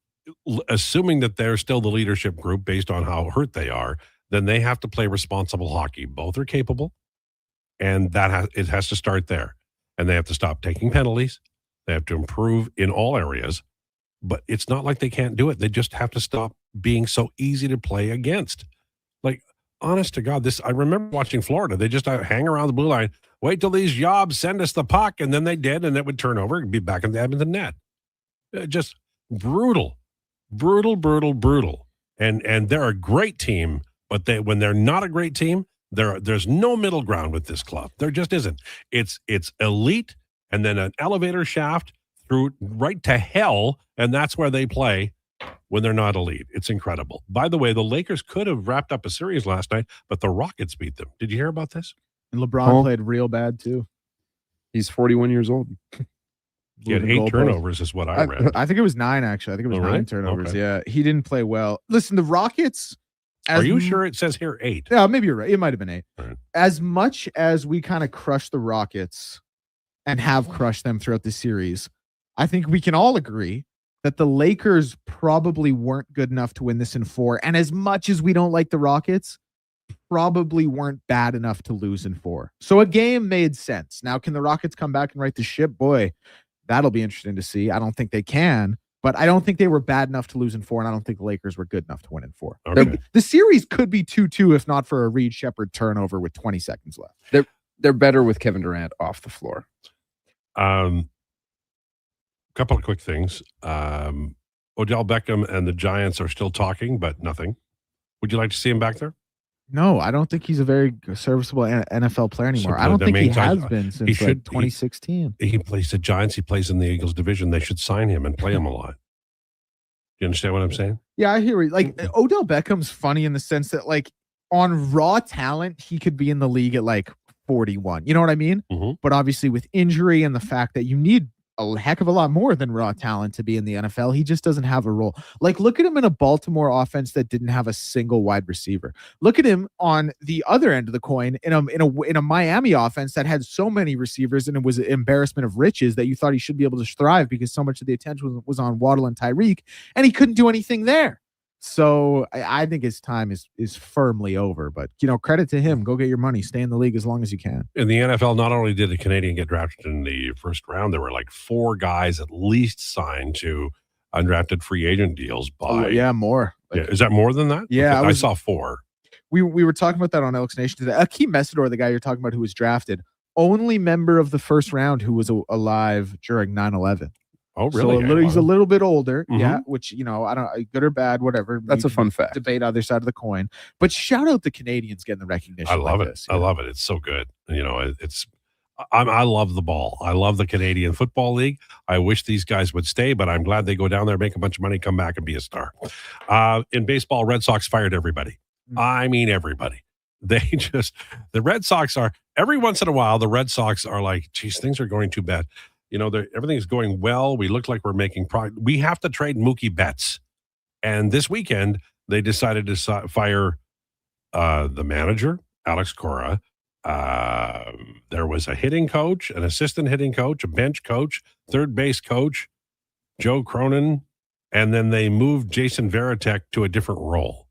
assuming that they're still the leadership group based on how hurt they are, then they have to play responsible hockey. Both are capable, and it has to start there. And they have to stop taking penalties. They have to improve in all areas. But it's not like they can't do it. They just have to stop being so easy to play against. Like, honest to God, I remember watching Florida. They just hang around the blue line, wait till these jobs send us the puck, and then they did, and it would turn over and be back in the Edmonton net. Just brutal. And they're a great team, but when they're not a great team, there's no middle ground with this club. There just isn't. It's elite, and then an elevator shaft through right to hell, and that's where they play when they're not elite. It's incredible. By the way, the Lakers could have wrapped up a series last night, but the Rockets beat them. Did you hear about this? And LeBron played real bad too. He's 41 years old. He had Moving 8 goalposts. turnovers, is what I read. I think it was 9, actually. I think it was Oh, 9 really? turnovers. Okay. Yeah, he didn't play well. Listen, the Rockets. Are you sure it says here 8? Yeah, maybe you're right. It might have been 8. Right. As much as we kind of crushed the Rockets and have crushed them throughout the series, I think we can all agree that the Lakers probably weren't good enough to win this in 4. And as much as we don't like the Rockets, probably weren't bad enough to lose in 4. So a game made sense. Now, can the Rockets come back and right the ship? Boy, that'll be interesting to see. I don't think they can, but I don't think they were bad enough to lose in 4, and I don't think the Lakers were good enough to win in 4. Okay. The series could be 2-2 if not for a Reed Shepherd turnover with 20 seconds left. They're better with Kevin Durant off the floor. Couple of quick things. Odell Beckham and the Giants are still talking, but nothing. Would you like to see him back there? No, I don't think he's a very serviceable NFL player anymore. I don't think he has been since 2016. He plays the Giants. He plays in the Eagles division. They should sign him and play him a lot. You understand what I'm saying? Yeah, I hear you. Like, Odell Beckham's funny in the sense that, like, on raw talent, he could be in the league at like 41. You know what I mean? Mm-hmm. But obviously with injury and the fact that you need a heck of a lot more than raw talent to be in the NFL, he just doesn't have a role. Like, look at him in a Baltimore offense that didn't have a single wide receiver. Look at him on the other end of the coin in a Miami offense that had so many receivers, and it was an embarrassment of riches that you thought he should be able to thrive because so much of the attention was on Waddle and Tyreek, and he couldn't do anything there. So I think his time is firmly over. But, you know, credit to him. Go get your money. Stay in the league as long as you can. In the NFL, not only did a Canadian get drafted in the first round, there were like 4 guys at least signed to undrafted free agent deals by. More. Yeah, is that more than that? Yeah, Okay, I saw 4. We were talking about that on Elks Nation today. Akeem Messidor, the guy you're talking about who was drafted, only member of the first round who was alive during 9/11. Oh, really? So he's a little bit older, Mhm. yeah, which, you know, I don't, good or bad, whatever. That's We a fun can fact. Debate other side of the coin. But shout out the Canadians getting the recognition. I love like it. this. I love it. It's so good. You know, I love the ball. I love the Canadian Football League. I wish these guys would stay, but I'm glad they go down there, make a bunch of money, come back and be a star. In baseball, Red Sox fired everybody. I mean, everybody. The Red Sox are, every once in a while, the Red Sox are like, geez, things are going too bad. You know, everything's going well. We look like we're making progress. We have to trade Mookie Betts. And this weekend, they decided to fire the manager, Alex Cora. There was a hitting coach, an assistant hitting coach, a bench coach, third base coach, Joe Cronin. And then they moved Jason Varitek to a different role.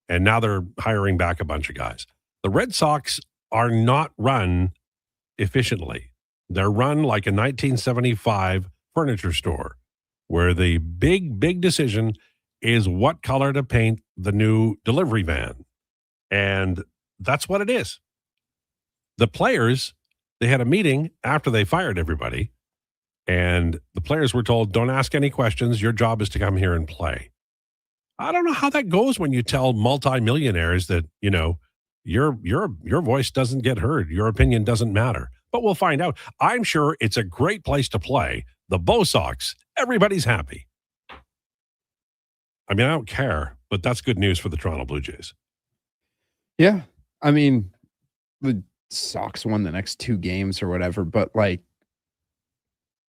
And now they're hiring back a bunch of guys. The Red Sox are not run efficiently. They're run like a 1975 furniture store where the big decision is what color to paint the new delivery van. And that's what it is. The players, they had a meeting after they fired everybody, and the players were told, don't ask any questions. Your job is to come here and play. I don't know how that goes when you tell multimillionaires that, you know, your voice doesn't get heard. Your opinion doesn't matter. But we'll find out. I'm sure it's a great place to play. The Bo Sox, everybody's happy. I mean, I don't care, but that's good news for the Toronto Blue Jays. Yeah. I mean, the Sox won the next 2 games or whatever, but like,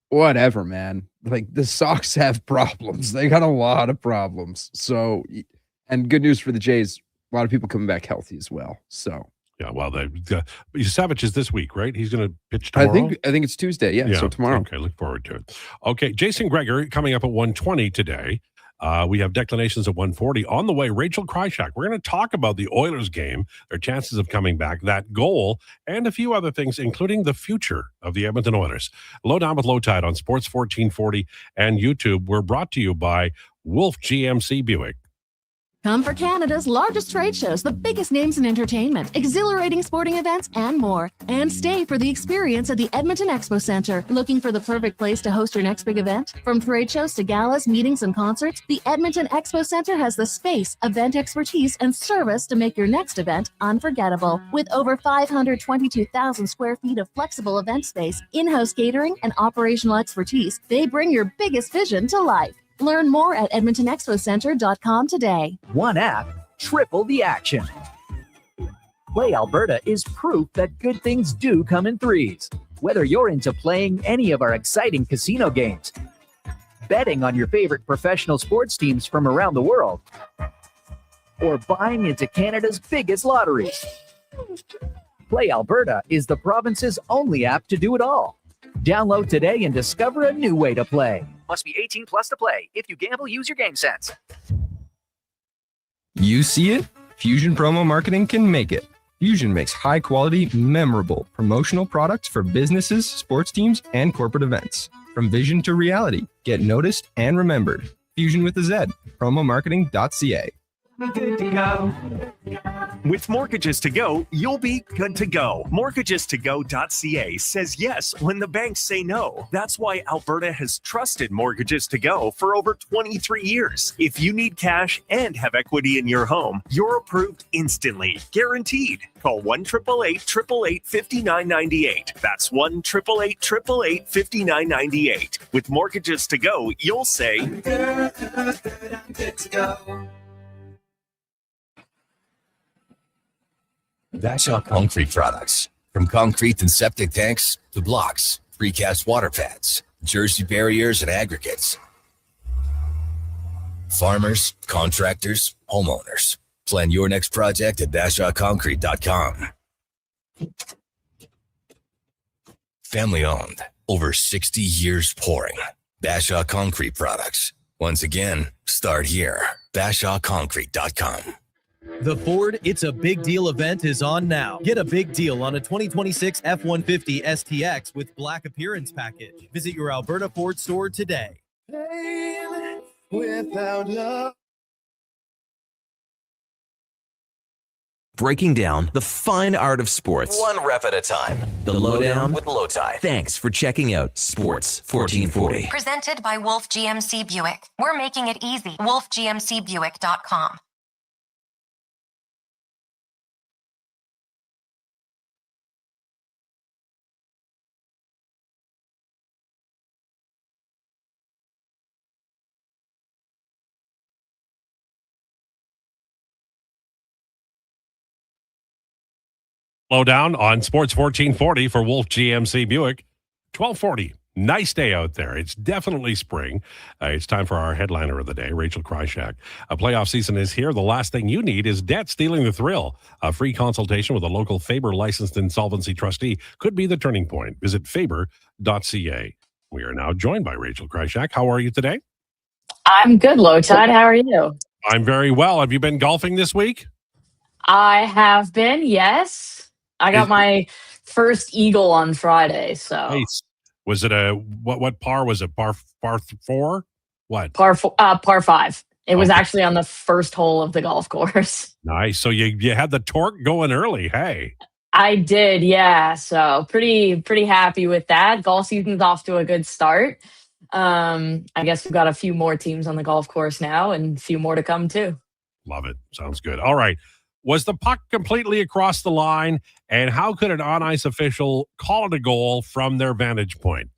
whatever, man. Like, the Sox have problems. They got a lot of problems. So, and good news for the Jays, a lot of people coming back healthy as well. So, yeah, well, Savage is this week, right? He's going to pitch tomorrow. I think it's Tuesday. Yeah, so tomorrow. Okay, look forward to it. Okay, Jason Krueger coming up at 1:20 today. We have declinations at 1:40. On the way, Rachel Krychak. We're going to talk about the Oilers game, their chances of coming back, that goal, and a few other things, including the future of the Edmonton Oilers. Lowdown with Lowetide on Sports 1440 and YouTube. We're brought to you by Wolf GMC Buick. Come for Canada's largest trade shows, the biggest names in entertainment, exhilarating sporting events, and more. And stay for the experience at the Edmonton Expo Centre. Looking for the perfect place to host your next big event? From trade shows to galas, meetings, and concerts, the Edmonton Expo Centre has the space, event expertise, and service to make your next event unforgettable. With over 522,000 square feet of flexible event space, in-house catering, and operational expertise, they bring your biggest vision to life. Learn more at edmontonexpocentre.com today. One app, triple the action. Play Alberta is proof that good things do come in threes. Whether you're into playing any of our exciting casino games, betting on your favorite professional sports teams from around the world, or buying into Canada's biggest lotteries, Play Alberta is the province's only app to do it all. Download today and discover a new way to play. Must be 18 plus to play. If you gamble, use your game sense. You see it? Fusion Promo Marketing can make it. Fusion makes high-quality, memorable promotional products for businesses, sports teams, and corporate events. From vision to reality, get noticed and remembered. Fusion with a Z. Promomarketing.ca. Good to go. With Mortgages to Go, you'll be good to go. MortgagesToGo.ca says yes when the banks say no. That's why Alberta has trusted Mortgages to Go for over 23 years. If you need cash and have equity in your home, you're approved instantly, guaranteed. Call 1-888-888-5998. That's 1-888-888-5998. With Mortgages to Go, you'll say, I'm good to go. Bashaw Concrete Products. From concrete and septic tanks to blocks, precast water pads, Jersey barriers and aggregates. Farmers, contractors, homeowners. Plan your next project at BashawConcrete.com. Family owned. Over 60 years pouring. Bashaw Concrete Products. Once again, start here. BashawConcrete.com. The Ford It's a Big Deal event is on now. Get a big deal on a 2026 F-150 STX with Black Appearance Package. Visit your Alberta Ford store today. Without love. Breaking down the fine art of sports. One rep at a time. The Lowdown with Lowetide. Thanks for checking out Sports 1440. Presented by Wolf GMC Buick. We're making it easy. WolfGMCBuick.com. Lowdown on Sports 1440 for Wolf GMC Buick. 1240. Nice day out there. It's definitely spring. It's time for our headliner of the day, Rachel Krychak. A playoff season is here. The last thing you need is debt stealing the thrill. A free consultation with a local Faber licensed insolvency trustee could be the turning point. Visit faber.ca. We are now joined by Rachel Krychak. How are you today? I'm good, Lowetide. How are you? I'm very well. Have you been golfing this week? I have been, yes. I got my first eagle on Friday, so nice. Was it a what par was it? Par 4? What? Par 5. It was actually on the first hole of the golf course. Nice. So you had the torque going early. Hey. I did, yeah. So pretty happy with that. Golf season's off to a good start. I guess we've got a few more teams on the golf course now and a few more to come too. Love it. Sounds good. All right. Was the puck completely across the line, and how could an on-ice official call it a goal from their vantage point?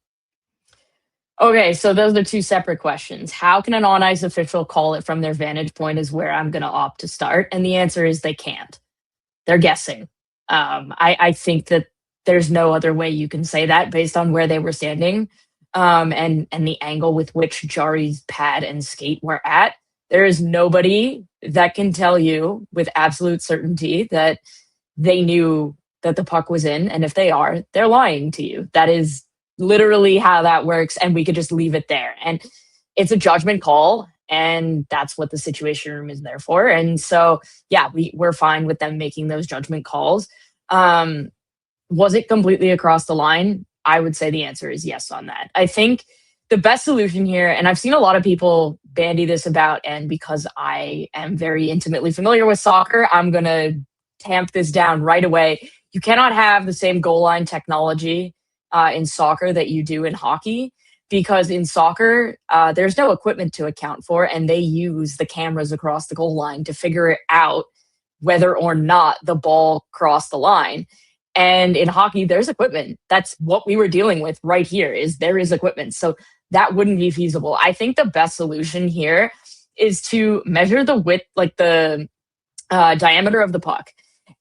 Okay, so those are two separate questions. How can an on-ice official call it from their vantage point is where I'm going to opt to start, and the answer is they can't. They're guessing. I think that there's no other way you can say that based on where they were standing and the angle with which Jari's pad and skate were at. There is nobody that can tell you with absolute certainty that they knew that the puck was in. And if they are, they're lying to you. That is literally how that works. And we could just leave it there. And it's a judgment call. And that's what the situation room is there for. And so, yeah, we're fine with them making those judgment calls. Was it completely across the line? I would say the answer is yes on that. I think the best solution here, and I've seen a lot of people bandy this about, and because I am very intimately familiar with soccer, I'm going to tamp this down right away. You cannot have the same goal line technology in soccer that you do in hockey, because in soccer, there's no equipment to account for, and they use the cameras across the goal line to figure out whether or not the ball crossed the line. And in hockey, there's equipment. That's what we were dealing with right here, is there is equipment. So that wouldn't be feasible. I think the best solution here is to measure the width, like the diameter of the puck,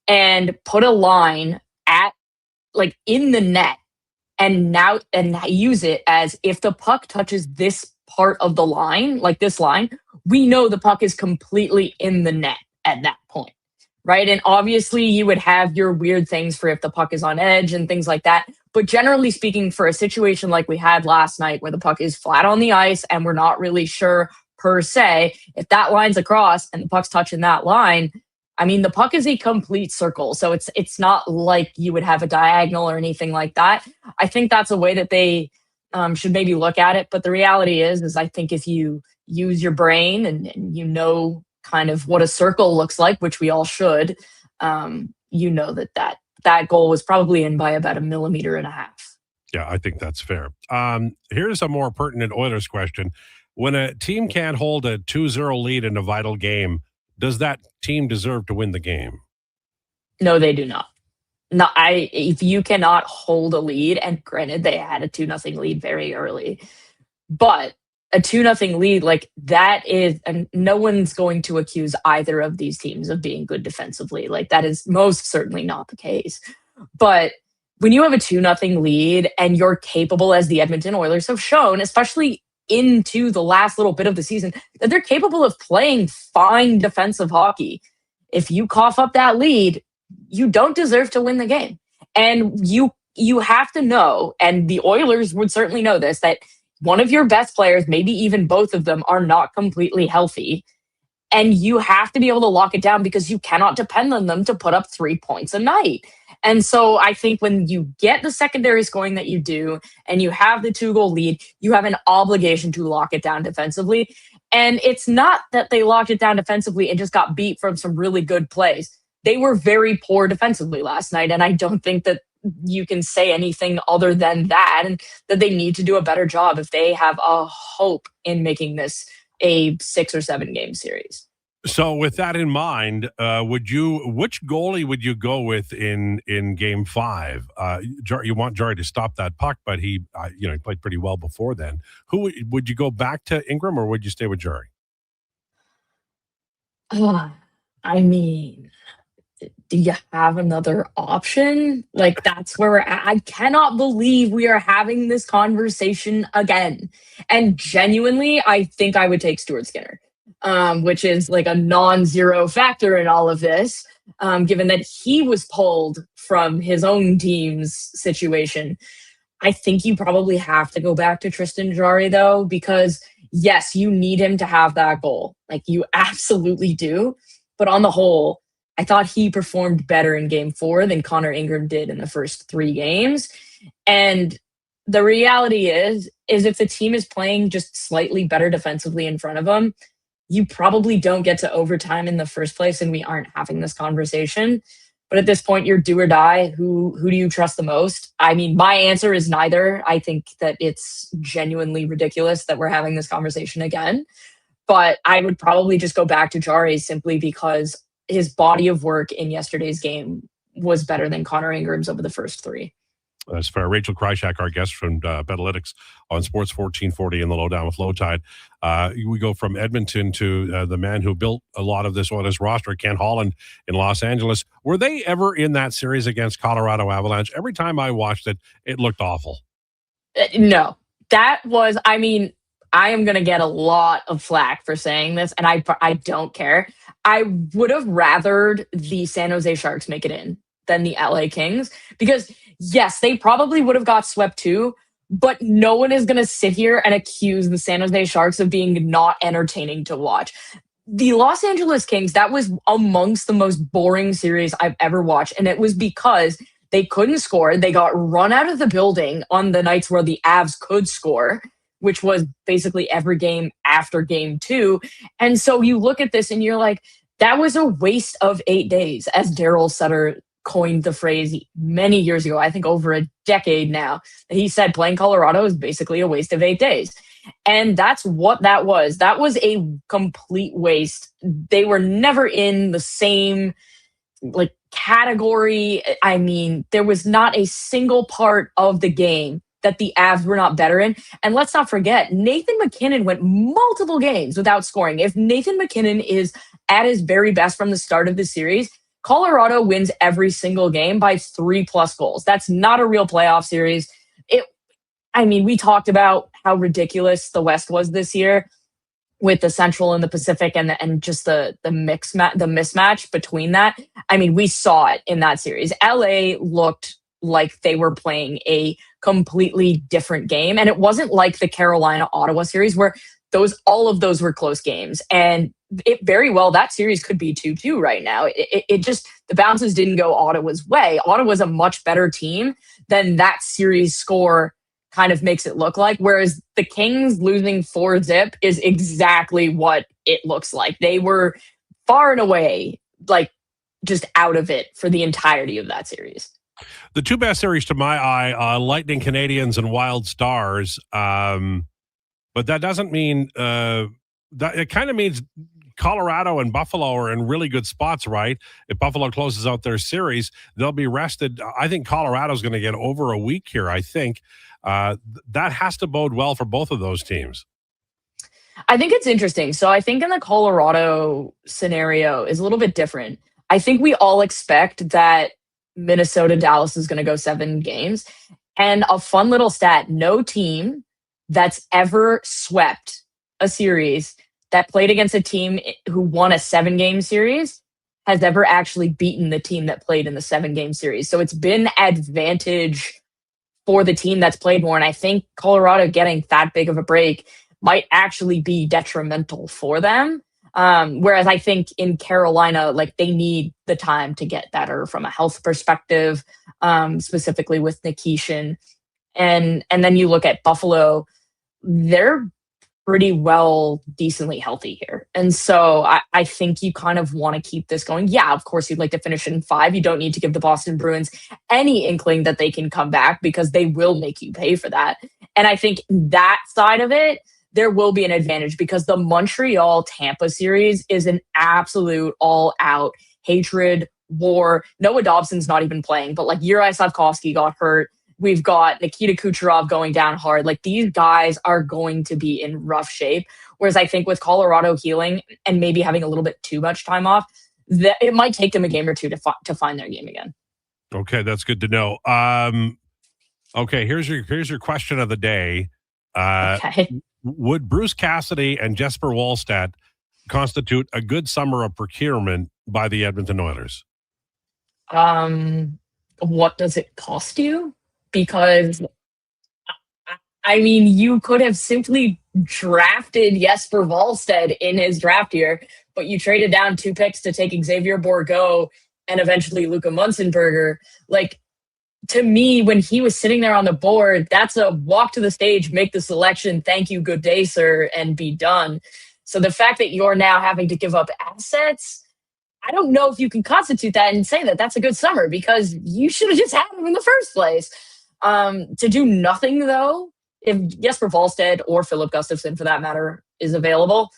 and put a line at, like, in the net and use it as if the puck touches this part of the line, like this line, we know the puck is completely in the net at that point, right? And obviously you would have your weird things for if the puck is on edge and things like that. But generally speaking, for a situation like we had last night where the puck is flat on the ice and we're not really sure per se, if that line's across and the puck's touching that line, I mean, the puck is a complete circle. So it's not like you would have a diagonal or anything like that. I think that's a way that they should maybe look at it. But the reality is I think if you use your brain and you know kind of what a circle looks like, which we all should, you know that goal was probably in by about 1.5 millimeters. Yeah, I think that's fair. Here's a more pertinent Oilers question. When a team can't hold a 2-0 lead in a vital game, does that team deserve to win the game? No, they do not. No, if you cannot hold a lead, and granted they had a 2-0 lead very early, but a 2-0 lead like that is, and no one's going to accuse either of these teams of being good defensively. Like that is most certainly not the case. But when you have a 2-0 lead and you're capable, as the Edmonton Oilers have shown, especially into the last little bit of the season, that they're capable of playing fine defensive hockey. If you cough up that lead, you don't deserve to win the game. And you have to know, and the Oilers would certainly know this, that one of your best players, maybe even both of them, are not completely healthy. And you have to be able to lock it down because you cannot depend on them to put up 3 points a night. And so I think when you get the secondary scoring that you do and you have the 2-goal lead, you have an obligation to lock it down defensively. And it's not that they locked it down defensively and just got beat from some really good plays. They were very poor defensively last night. And I don't think that you can say anything other than that, and that they need to do a better job if they have a hope in making this a 6 or 7 game series. So with that in mind, which goalie would you go with in game 5? You want Jarry to stop that puck, but he played pretty well before then. Who would you go back to, Ingram, or would you stay with Jarry? I mean, do you have another option? Like, that's where we're at. I cannot believe we are having this conversation again. And genuinely, I think I would take Stuart Skinner, which is like a non-zero factor in all of this, given that he was pulled from his own team's situation. I think you probably have to go back to Tristan Jarry, though, because, yes, you need him to have that goal. Like, you absolutely do. But on the whole, I thought he performed better in game 4 than Connor Ingram did in the first 3 games. And the reality is if the team is playing just slightly better defensively in front of them, you probably don't get to overtime in the first place, and we aren't having this conversation. But at this point, you're do or die. Who do you trust the most? I mean, my answer is neither. I think that it's genuinely ridiculous that we're having this conversation again. But I would probably just go back to Jarry simply because his body of work in yesterday's game was better than Connor Ingram's over the first 3. That's fair. Rachel Krychak, our guest from Betalytics on Sports 1440 in the Lowdown with Lowetide. We go from Edmonton to the man who built a lot of this Oilers roster, Ken Holland in Los Angeles. Were they ever in that series against Colorado Avalanche? Every time I watched it, it looked awful. No. That was, I mean, I am going to get a lot of flack for saying this, and I don't care. I would have rathered the San Jose Sharks make it in than the LA Kings, because yes, they probably would have got swept too, but no one is going to sit here and accuse the San Jose Sharks of being not entertaining to watch. The Los Angeles Kings, that was amongst the most boring series I've ever watched, and it was because they couldn't score. They got run out of the building on the nights where the Avs could score, which was basically every game after game 2. And so you look at this and you're like, that was a waste of 8 days, as Daryl Sutter coined the phrase many years ago, I think over a decade now. He said playing Colorado is basically a waste of 8 days. And that's what that was. That was a complete waste. They were never in the same category. I mean, there was not a single part of the game that the Avs were not better in. And let's not forget, Nathan MacKinnon went multiple games without scoring. If Nathan MacKinnon is at his very best from the start of the series, Colorado wins every single game by 3+ goals. That's not a real playoff series. I mean, we talked about how ridiculous the West was this year with the Central and the Pacific, and just the mismatch between that. I mean, we saw it in that series. LA looked like they were playing a completely different game, and it wasn't like the Carolina Ottawa series where all of those were close games, and it very well that series could be 2-2 right now. It just, the bounces didn't go Ottawa's way. Ottawa's a much better team than that series score kind of makes it look like, whereas the Kings losing 4-0 is exactly what it looks like. They were far and away like just out of it for the entirety of that series. The two best series to my eye, Lightning Canadians and Wild Stars. But that doesn't mean that it kind of means Colorado and Buffalo are in really good spots, right? If Buffalo closes out their series, they'll be rested. I think Colorado's going to get over a week here, I think. That has to bode well for both of those teams. I think it's interesting. So I think in the Colorado scenario is a little bit different. I think we all expect that Minnesota, Dallas is going to go 7 games. And a fun little stat, no team that's ever swept a series that played against a team who won a 7-game series has ever actually beaten the team that played in the 7-game series. So it's been advantage for the team that's played more. And I think Colorado getting that big of a break might actually be detrimental for them. Whereas I think in Carolina, like, they need the time to get better from a health perspective, specifically with Nikishin. And then you look at Buffalo, they're pretty well decently healthy here. And so I think you kind of want to keep this going. Yeah, of course, you'd like to finish it in 5. You don't need to give the Boston Bruins any inkling that they can come back, because they will make you pay for that. And I think that side of it, there will be an advantage, because the Montreal Tampa series is an absolute all out hatred, war. Noah Dobson's not even playing, but like Juraj Slavkovsky got hurt. We've got Nikita Kucherov going down hard. Like, these guys are going to be in rough shape. Whereas I think with Colorado healing and maybe having a little bit too much time off, that it might take them a game or two to find their game again. Okay, that's good to know. Okay, here's your question of the day. Okay. Would Bruce Cassidy and Jesper Wallstedt constitute a good summer of procurement by the Edmonton Oilers? What does it cost you? Because, I mean, you could have simply drafted Jesper Wallstedt in his draft year, but you traded down 2 picks to take Xavier Bourgault and eventually Luka Munzenberger. Like, to me, when he was sitting there on the board, that's a walk to the stage, make the selection, thank you, good day, sir, and be done. So the fact that you're now having to give up assets, I don't know if you can constitute that and say that that's a good summer, because you should have just had him in the first place. To do nothing, though, if Jesper Wallstedt or Philip Gustafsson, for that matter, is available,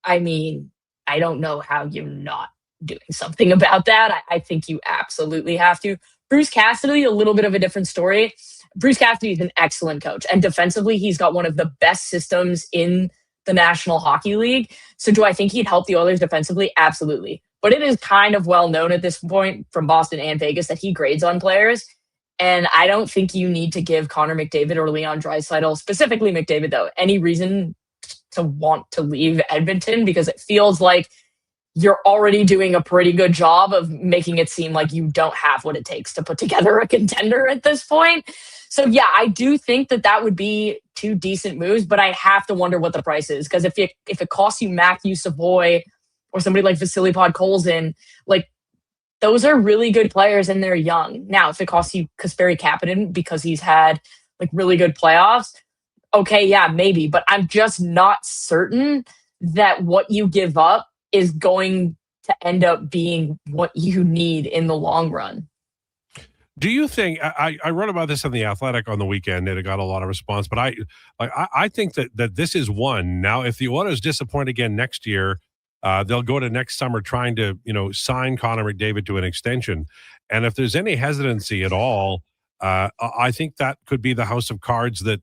I mean, I don't know how you're not doing something about that. I think you absolutely have to. Bruce Cassidy, a little bit of a different story. Bruce Cassidy is an excellent coach, and defensively, he's got one of the best systems in the National Hockey League. So do I think he'd help the Oilers defensively? Absolutely. But it is kind of well known at this point from Boston and Vegas that he grades on players. And I don't think you need to give Connor McDavid or Leon Draisaitl, specifically McDavid, though, any reason to want to leave Edmonton, because it feels like you're already doing a pretty good job of making it seem like you don't have what it takes to put together a contender at this point. So, yeah, I do think that would be 2 decent moves, but I have to wonder what the price is. Because if it costs you Matthew Savoy or somebody like Vasily Podkolzin, like, those are really good players and they're young. Now, if it costs you Kasperi Kapanen because he's had like really good playoffs, okay, yeah, maybe. But I'm just not certain that what you give up is going to end up being what you need in the long run. Do you think, I wrote about this in The Athletic on the weekend and it got a lot of response, but I think that this is one. Now, if the Oilers disappoint again next year, they'll go to next summer trying to, sign Connor McDavid to an extension. And if there's any hesitancy at all, I think that could be the house of cards that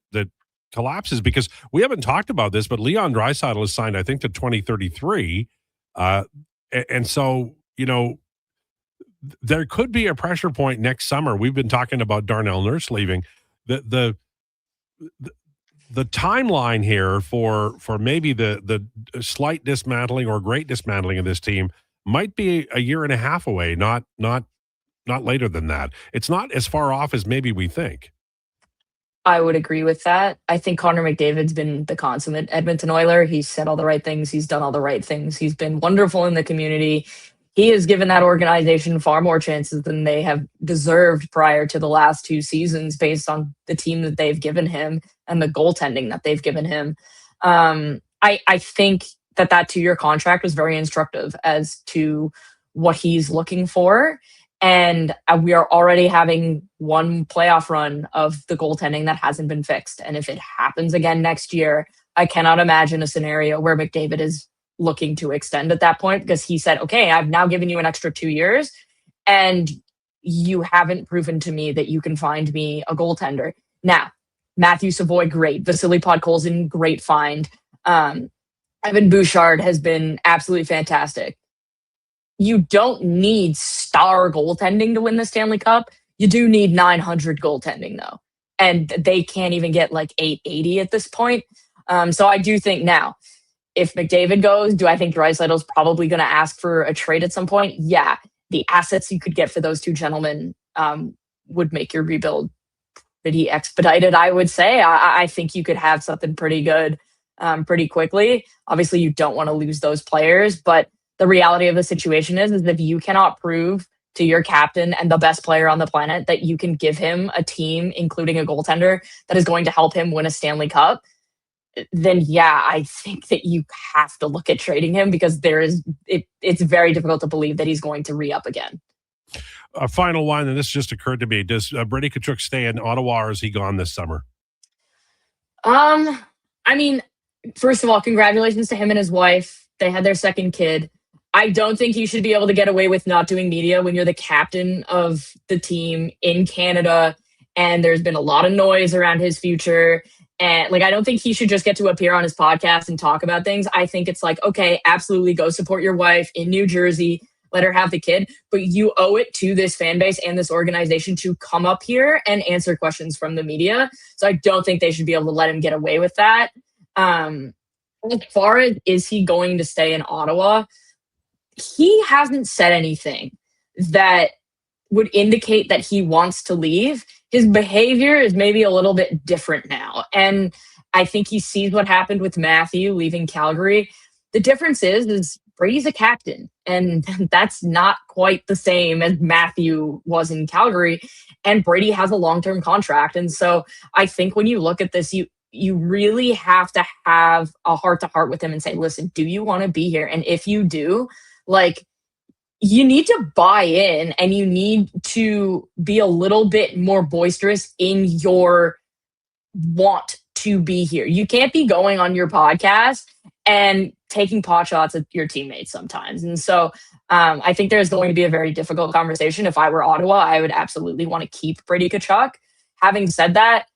collapses, because we haven't talked about this, but Leon Draisaitl is signed, I think, to 2033. And so, there could be a pressure point next summer. We've been talking about Darnell Nurse leaving. The the timeline here for maybe the slight dismantling or great dismantling of this team might be a year and a half away, not later than that. It's not as far off as maybe we think. I would agree with that. I think Connor McDavid's been the consummate Edmonton Oiler. He's said all the right things. He's done all the right things. He's been wonderful in the community. He has given that organization far more chances than they have deserved prior to the last 2 seasons based on the team that they've given him and the goaltending that they've given him. I think that 2-year contract was very instructive as to what he's looking for. And we are already having one playoff run of the goaltending that hasn't been fixed. And if it happens again next year, I cannot imagine a scenario where McDavid is looking to extend at that point, because he said, okay, I've now given you an extra 2 years and you haven't proven to me that you can find me a goaltender. Now, Matthew Savoy, great. Vasily Podkolzin, great find. Evan Bouchard has been absolutely fantastic. You don't need star goaltending to win the Stanley Cup. You do need 900 goaltending, though. And they can't even get like 880 at this point. So I do think now, if McDavid goes, do I think Draisaitl's probably going to ask for a trade at some point? Yeah. The assets you could get for those 2 gentlemen would make your rebuild pretty expedited, I would say. I think you could have something pretty good pretty quickly. Obviously, you don't want to lose those players, but the reality of the situation is if you cannot prove to your captain and the best player on the planet that you can give him a team, including a goaltender, that is going to help him win a Stanley Cup, then yeah, I think that you have to look at trading him, because it's very difficult to believe that he's going to re-up again. A final one, and this just occurred to me. Does Brady Tkachuk stay in Ottawa, or is he gone this summer? I mean, first of all, congratulations to him and his wife. They had their second kid. I don't think you should be able to get away with not doing media when you're the captain of the team in Canada, and there's been a lot of noise around his future. And I don't think he should just get to appear on his podcast and talk about things. I think it's like, okay, absolutely go support your wife in New Jersey, let her have the kid, but you owe it to this fan base and this organization to come up here and answer questions from the media. So I don't think they should be able to let him get away with that. As far as is he going to stay in Ottawa, he hasn't said anything that would indicate that he wants to leave. His behavior is maybe a little bit different now. And I think he sees what happened with Matthew leaving Calgary. The difference is Brady's a captain, and that's not quite the same as Matthew was in Calgary. And Brady has a long-term contract. And so I think when you look at this, you really have to have a heart-to-heart with him and say, listen, do you want to be here? And if you do, you need to buy in, and you need to be a little bit more boisterous in your want to be here. You can't be going on your podcast and taking pot shots at your teammates sometimes. And so I think there's going to be a very difficult conversation. If I were Ottawa, I would absolutely want to keep Brady Tkachuk. Having said that,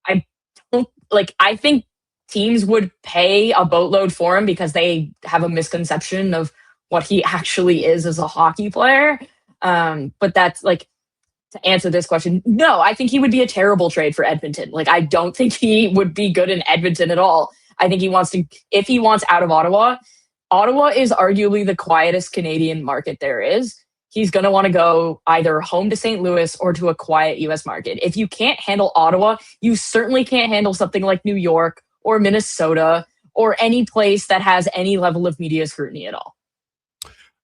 I think teams would pay a boatload for him because they have a misconception of what he actually is as a hockey player. But that's to answer this question, no, I think he would be a terrible trade for Edmonton. I don't think he would be good in Edmonton at all. I think if he wants out of Ottawa, Ottawa is arguably the quietest Canadian market there is. He's going to want to go either home to St. Louis or to a quiet U.S. market. If you can't handle Ottawa, you certainly can't handle something like New York or Minnesota or any place that has any level of media scrutiny at all.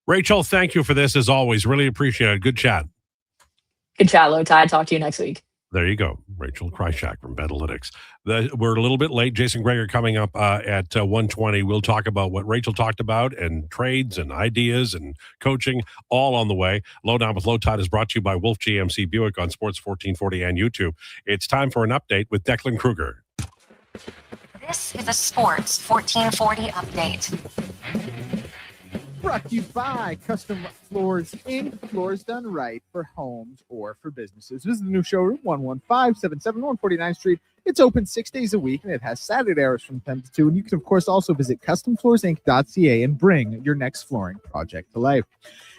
Rachel, thank you for this as always. Really appreciate it. Good chat. Good chat, Lowetide. Talk to you next week. There you go. Rachel Krychak from Betalytics. We're a little bit late. Jason Krueger coming up at 1:20. We'll talk about what Rachel talked about and trades and ideas and coaching all on the way. Lowdown with Lowetide is brought to you by Wolf GMC Buick on Sports 1440 and YouTube. It's time for an update with Declan Krueger. This is a Sports 1440 update. Brought to you by Custom Floors Inc. Floors done right for homes or for businesses. Visit the new showroom, 11577 149th Street. It's open 6 days a week, and it has Saturday hours from 10 to 2. And you can, of course, also visit customfloorsinc.ca and bring your next flooring project to life.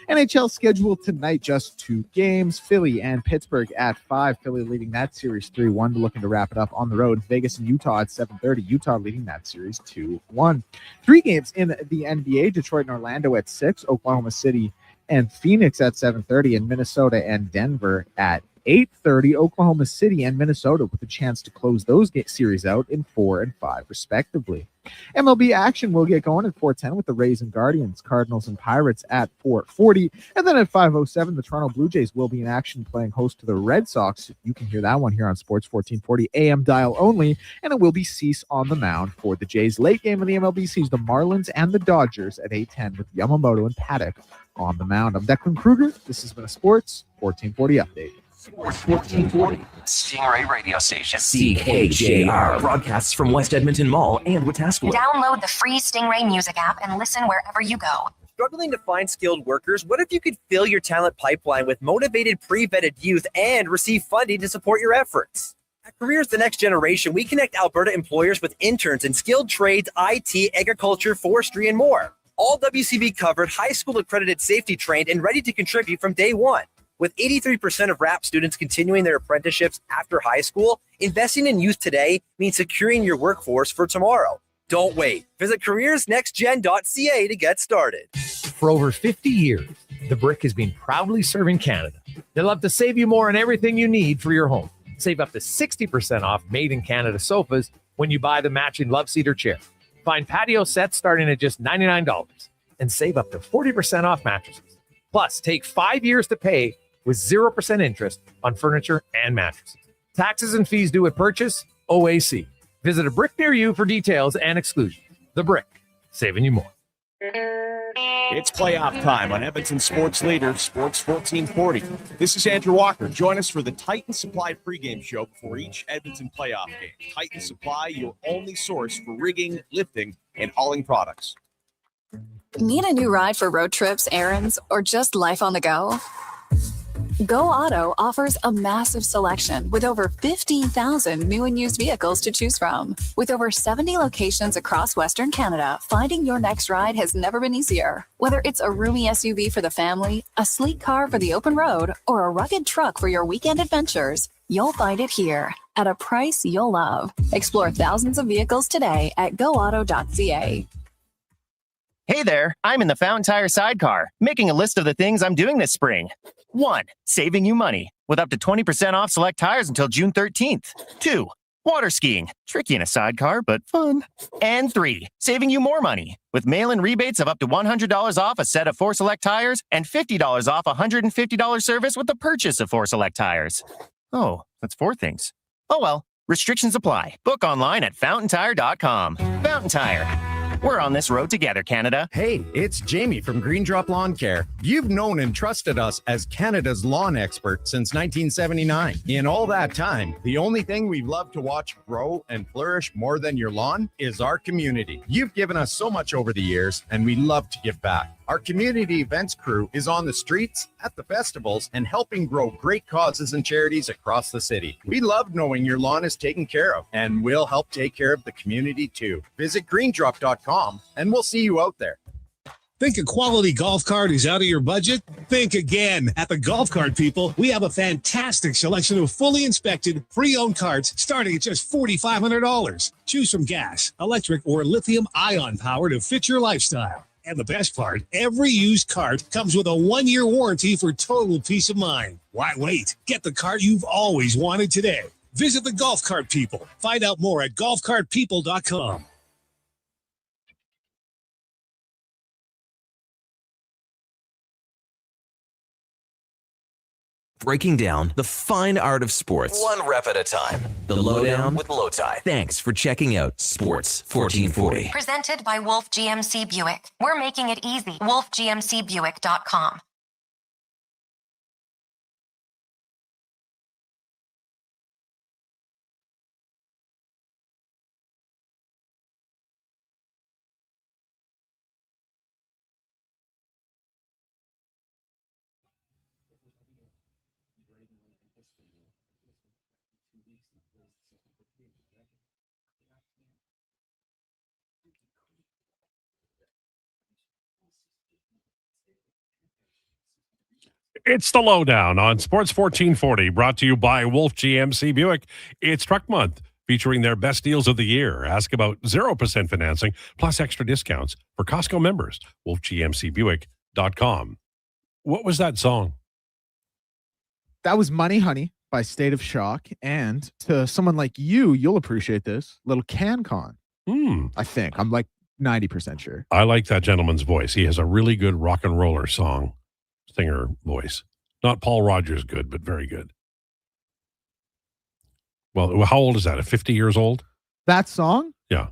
NHL schedule tonight, just 2 games. Philly and Pittsburgh at 5. Philly leading that series 3-1, looking to wrap it up on the road. Vegas and Utah at 7:30. Utah leading that series 2-1. 3 games in the NBA. Detroit and Orlando at 6. Oklahoma City and Phoenix at 7:30, and Minnesota and Denver at 8:30. Oklahoma City and Minnesota with a chance to close those series out in 4 and 5, respectively. MLB action will get going at 4:10 with the Rays and Guardians, Cardinals and Pirates at 4:40. And then at 5:07, the Toronto Blue Jays will be in action playing host to the Red Sox. You can hear that one here on Sports 1440 AM dial only. And it will be Cease on the mound for the Jays. Late game in the MLB sees the Marlins and the Dodgers at 8:10 with Yamamoto and Paddock on the mound. I'm Declan Krueger. This has been a Sports 1440 update. Sports 1440, Stingray Radio Station. CKJR broadcasts from West Edmonton Mall and Wetaskiwin. Download the free Stingray music app and listen wherever you go. Struggling to find skilled workers? What if you could fill your talent pipeline with motivated, pre-vetted youth and receive funding to support your efforts? At Careers the Next Generation, we connect Alberta employers with interns in skilled trades, IT, agriculture, forestry, and more. All WCB covered, high school accredited, safety trained, and ready to contribute from day one. With 83% of RAP students continuing their apprenticeships after high school, investing in youth today means securing your workforce for tomorrow. Don't wait. Visit careersnextgen.ca to get started. For over 50 years, The Brick has been proudly serving Canada. They love to save you more on everything you need for your home. Save up to 60% off made in Canada sofas when you buy the matching love seat or chair. Find patio sets starting at just $99 and save up to 40% off mattresses. Plus, take 5 years to pay with 0% interest on furniture and mattresses. Taxes and fees due at purchase, OAC. Visit a Brick near you for details and exclusions. The Brick, saving you more. It's playoff time on Edmonton Sports Leader, Sports 1440. This is Andrew Walker. Join us for the Titan Supply pregame show before each Edmonton playoff game. Titan Supply, your only source for rigging, lifting, and hauling products. Need a new ride for road trips, errands, or just life on the go? Go Auto offers a massive selection with over 15,000 new and used vehicles to choose from. With over 70 locations across Western Canada, finding your next ride has never been easier. Whether it's a roomy SUV for the family, a sleek car for the open road, or a rugged truck for your weekend adventures, you'll find it here at a price you'll love. Explore thousands of vehicles today at goauto.ca. Hey there, I'm in the Fountain Tire sidecar, making a list of the things I'm doing this spring. 1. Saving you money, with up to 20% off select tires until June 13th. 2. Water skiing, tricky in a sidecar, but fun. And 3. Saving you more money, with mail-in rebates of up to $100 off a set of 4 select tires and $50 off a $150 service with the purchase of 4 select tires. Oh, that's 4 things. Oh well, restrictions apply. Book online at fountaintire.com. Fountain Tire. We're on this road together, Canada. Hey, it's Jamie from Green Drop Lawn Care. You've known and trusted us as Canada's lawn expert since 1979. In all that time, the only thing we've loved to watch grow and flourish more than your lawn is our community. You've given us so much over the years, and we love to give back. Our community events crew is on the streets, at the festivals, and helping grow great causes and charities across the city. We love knowing your lawn is taken care of, and we'll help take care of the community too. Visit greendrop.com, and we'll see you out there. Think a quality golf cart is out of your budget? Think again. At the Golf Cart People, we have a fantastic selection of fully inspected, pre-owned carts starting at just $4,500. Choose from gas, electric, or lithium-ion power to fit your lifestyle. And the best part, every used cart comes with a 1-year warranty for total peace of mind. Why wait? Get the cart you've always wanted today. Visit the Golf Cart People. Find out more at golfcartpeople.com. Breaking down the fine art of sports, one rep at a time. The Lowdown with Lowetide. Thanks for checking out Sports 1440. Presented by Wolf GMC Buick. We're making it easy. WolfGMCBuick.com. It's the Lowdown on Sports 1440, brought to you by Wolf GMC Buick. It's Truck Month, featuring their best deals of the year. Ask about 0% financing plus extra discounts for Costco members. WolfGMCBuick.com. What was that song? That was Money Honey by State of Shock. And to someone like you, you'll appreciate this. Little CanCon. I think. I'm like 90% sure. I like that gentleman's voice. He has a really good rock and roller singer voice. Not Paul Rogers good, but very good. Well, how old is that? 50 years old? That song? Yeah.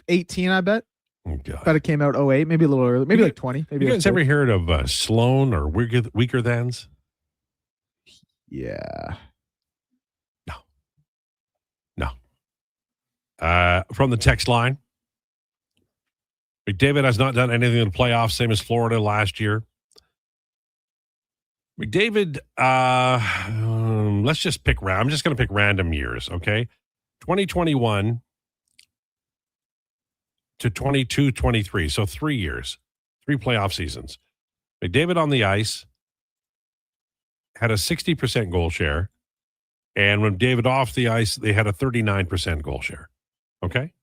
18, I bet. Oh, God. Bet it came out 08, maybe a little early, maybe like 20. Maybe You like guys ever heard of Sloan or Weaker Thans? Yeah. No. From the text line, McDavid has not done anything in the playoffs, same as Florida last year. McDavid, let's just pick I'm just going to pick random years, okay? 2021 to 22-23, so 3 years, 3 playoff seasons. McDavid on the ice had a 60% goal share, and when David off the ice, they had a 39% goal share, okay?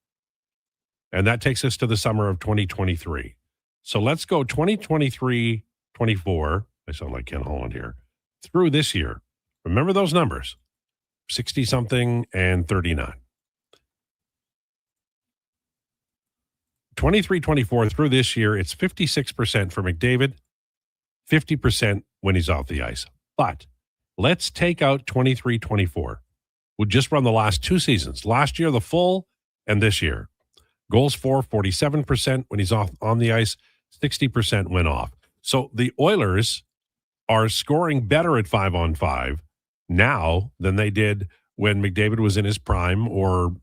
And that takes us to the summer of 2023. So let's go 2023-24. I sound like Ken Holland here. Through this year, remember those numbers, 60-something and 39. 23-24 through this year, it's 56% for McDavid, 50% when he's off the ice. But let's take out 23-24. We'll just run the last 2 seasons. Last year, the full, and this year. Goals for, 47% when he's off on the ice, 60% when off. So the Oilers are scoring better at 5-on-5 now than they did when McDavid was in his prime, or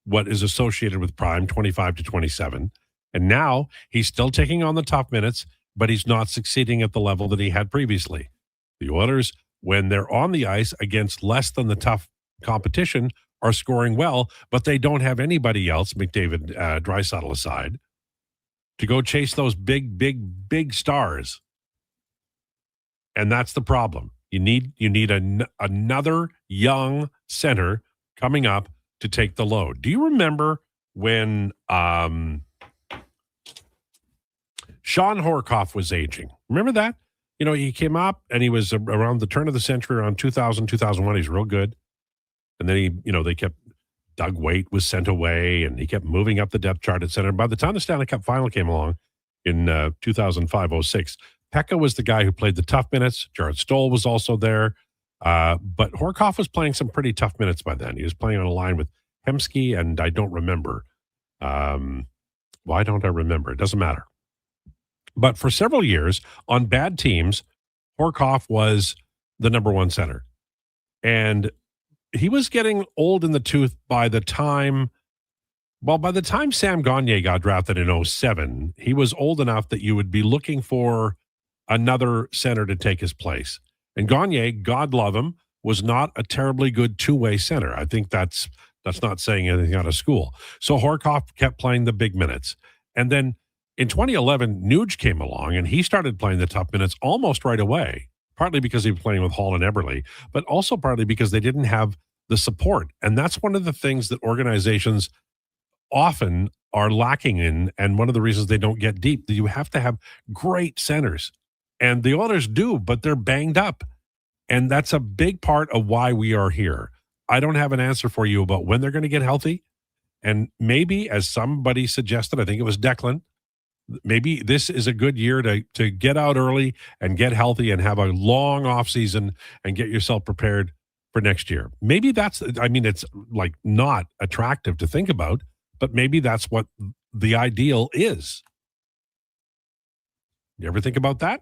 what is associated with prime, 25 to 27. And now he's still taking on the tough minutes, but he's not succeeding at the level that he had previously. The Oilers, when they're on the ice against less than the tough competition, are scoring well, but they don't have anybody else, McDavid, Draisaitl aside, to go chase those big stars. And that's the problem. You need another young center coming up to take the load. Do you remember when Sean Horkoff was aging? Remember that? You know, he came up and he was around the turn of the century, around 2000, 2001. He's real good. And then they kept, Doug Waite was sent away and he kept moving up the depth chart at center. By the time the Stanley Cup final came along in 2005-06, Pekka was the guy who played the tough minutes. Jared Stoll was also there. But Horkoff was playing some pretty tough minutes by then. He was playing on a line with Hemsky, and I don't remember. Why don't I remember? It doesn't matter. But for several years, on bad teams, Horkoff was the number one center. And he was getting old in the tooth by the time Sam Gagner got drafted in 07, he was old enough that you would be looking for another center to take his place. And Gagner, God love him, was not a terribly good two-way center. I think that's not saying anything out of school. So Horkoff kept playing the big minutes. And then in 2011, Nuge came along, and he started playing the tough minutes almost right away, partly because he was playing with Hall and Eberle, but also partly because they didn't have the support. And that's one of the things that organizations often are lacking in, and one of the reasons they don't get deep. That you have to have great centers. And the Oilers do, but they're banged up. And that's a big part of why we are here. I don't have an answer for you about when they're going to get healthy. And maybe, as somebody suggested, I think it was Declan, maybe this is a good year to get out early and get healthy and have a long off season and get yourself prepared for next year. Maybe it's like not attractive to think about, but maybe that's what the ideal is. You ever think about that?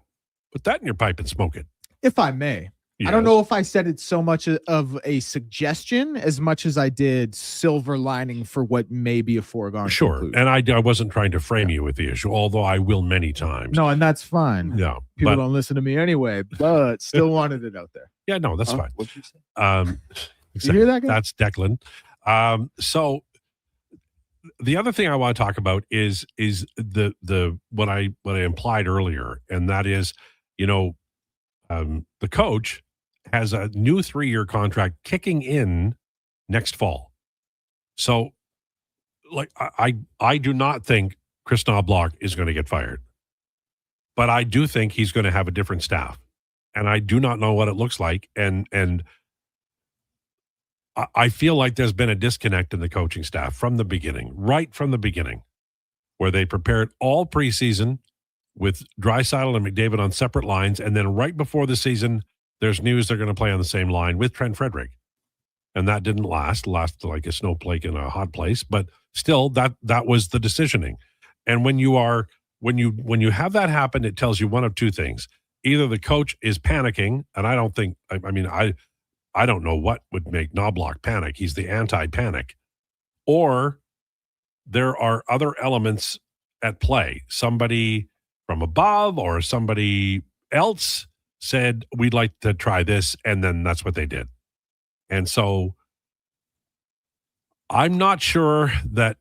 Put that in your pipe and smoke it. If I may. Yes. I don't know if I said it so much of a suggestion as much as I did silver lining for what may be a foregone Sure. conclusion. And I wasn't trying to frame you with the issue, although I will many times. No, and that's fine. No. People don't listen to me anyway, but still wanted it out there. Yeah, no, that's fine. What'd you say? You hear that guy? That's Declan. So the other thing I want to talk about is the what I implied earlier, and that is, the coach has a new 3-year contract kicking in next fall. So, like, I do not think Chris Knobloch is going to get fired, but I do think he's going to have a different staff, and I do not know what it looks like. And I feel like there's been a disconnect in the coaching staff from the beginning, right from the beginning, where they prepared all preseason with Draisaitl and McDavid on separate lines, and then right before the season, there's news they're going to play on the same line with Trent Frederick. And that didn't last like a snowflake in a hot place, but still that was the decisioning. And when you have that happen, it tells you one of two things. Either the coach is panicking, and I don't think, I don't know what would make Knobloch panic. He's the anti-panic. Or there are other elements at play. Somebody from above or somebody else said, we'd like to try this, and then that's what they did. And so I'm not sure that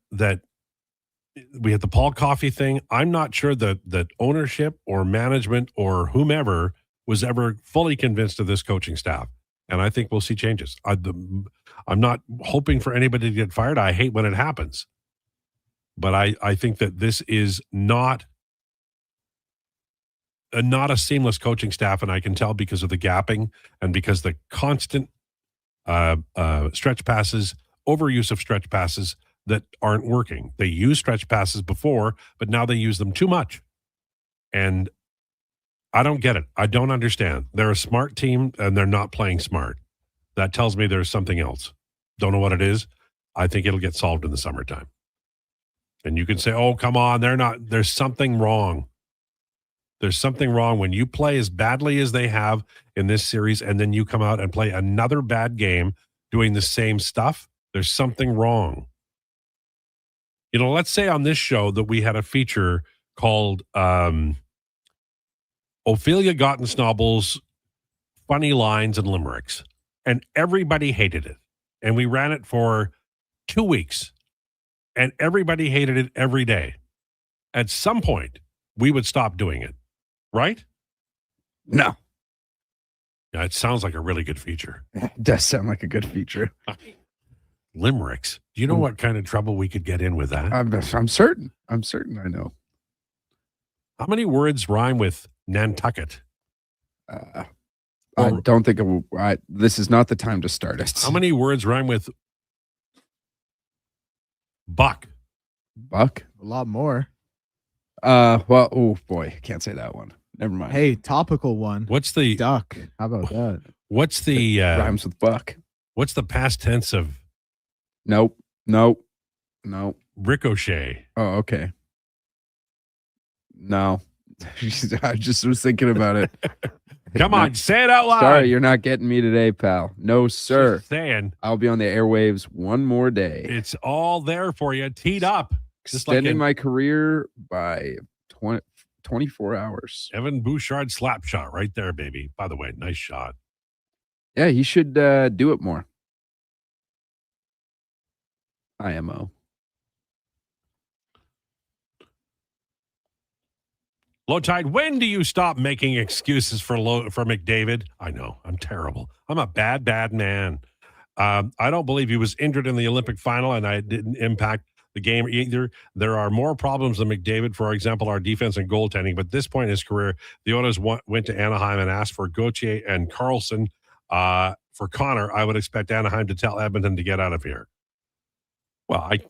we had the Paul Coffey thing. I'm not sure that ownership or management or whomever was ever fully convinced of this coaching staff. And I think we'll see changes. I'm not hoping for anybody to get fired. I hate when it happens. But I think that this is not a seamless coaching staff, and I can tell because of the gapping and because the constant stretch passes, overuse of stretch passes that aren't working. They used stretch passes before, but now they use them too much. And I don't get it. I don't understand. They're a smart team, and they're not playing smart. That tells me there's something else. Don't know what it is. I think it'll get solved in the summertime. And you can say, oh, come on, there's something wrong. There's something wrong when you play as badly as they have in this series, and then you come out and play another bad game doing the same stuff. There's something wrong. Let's say on this show that we had a feature called Ophelia Gottensnobel's Funny Lines and Limericks, and everybody hated it. And we ran it for 2 weeks, and everybody hated it every day. At some point, we would stop doing it, right? No. Yeah, it sounds like a really good feature. It does sound like a good feature. Limericks. Do you know what kind of trouble we could get in with that? I'm certain. I know. How many words rhyme with Nantucket? I don't think this is not the time to start it. How many words rhyme with buck? Buck? A lot more. Well, oh boy, can't say that one. Never mind. Hey, topical one. What's the duck? How about that? What's the rhymes with buck? What's the past tense of? Nope. Ricochet. Oh, okay. No, I just was thinking about it. Come on, say it out loud. Sorry, you're not getting me today, pal. No, sir. Just saying. I'll be on the airwaves one more day. It's all there for you, teed up. Extending my career by 24 hours. Evan Bouchard slap shot right there, baby. By the way, nice shot. Yeah, he should do it more. IMO. Lowetide, when do you stop making excuses for McDavid? I know, I'm terrible. I'm a bad man. I don't believe he was injured in the Olympic final, and I didn't impact the game either. There are more problems than McDavid, for example, our defense and goaltending. But at this point in his career, the Oilers went to Anaheim and asked for Gauthier and Carlson. For Connor, I would expect Anaheim to tell Edmonton to get out of here. Well, I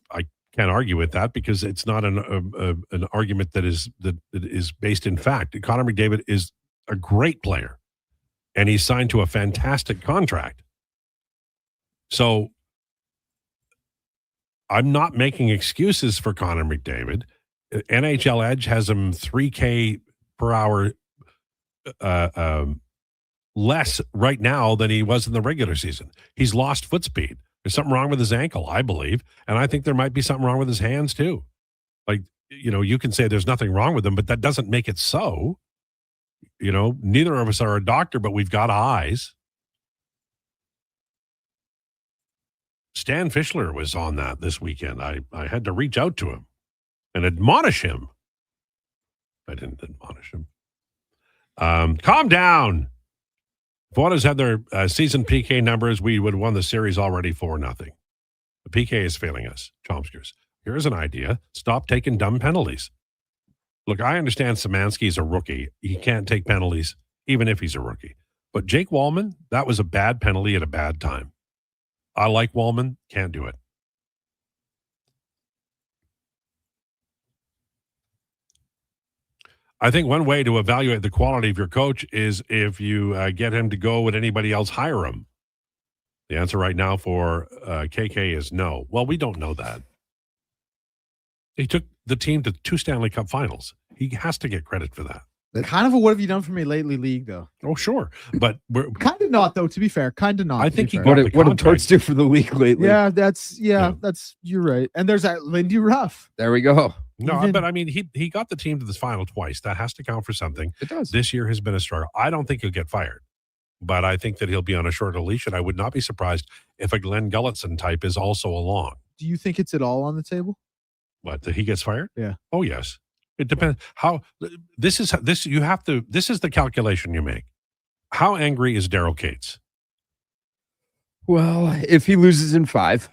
can't argue with that because it's not an argument that is based in fact. Connor McDavid is a great player, and he's signed to a fantastic contract. So I'm not making excuses for Connor McDavid. NHL Edge has him 3K per hour less right now than he was in the regular season. He's lost foot speed. There's something wrong with his ankle, I believe. And I think there might be something wrong with his hands too. Like, you can say there's nothing wrong with him, but that doesn't make it so. Neither of us are a doctor, but we've got eyes. Stan Fischler was on that this weekend. I had to reach out to him and admonish him. I didn't admonish him. Calm down. If Oilers had their season PK numbers, we would have won the series already 4-0. The PK is failing us, Chomskers. Here's an idea. Stop taking dumb penalties. Look, I understand Szymanski's a rookie. He can't take penalties, even if he's a rookie. But Jake Wallman, that was a bad penalty at a bad time. I like Wallman, can't do it. I think one way to evaluate the quality of your coach is if you get him to go and anybody else hire him. The answer right now for KK is no. Well, we don't know that. He took the team to 2 Stanley Cup finals. He has to get credit for that. Kind of a what have you done for me lately league, though. Oh, sure. But we're kind of not, though, to be fair. Kind of not. I think he what did Torts do for the league lately? Yeah, that's you're right. And there's that Lindy Ruff. There we go. No, but I mean, he got the team to this final twice. That has to count for something. It does. This year has been a struggle. I don't think he'll get fired, but I think that he'll be on a shorter leash, and I would not be surprised if a Glenn Gulletson type is also along. Do you think it's at all on the table? What, that he gets fired? Yeah. Oh, yes. It depends. This is the calculation you make. How angry is Daryl Cates? Well, if he loses in 5,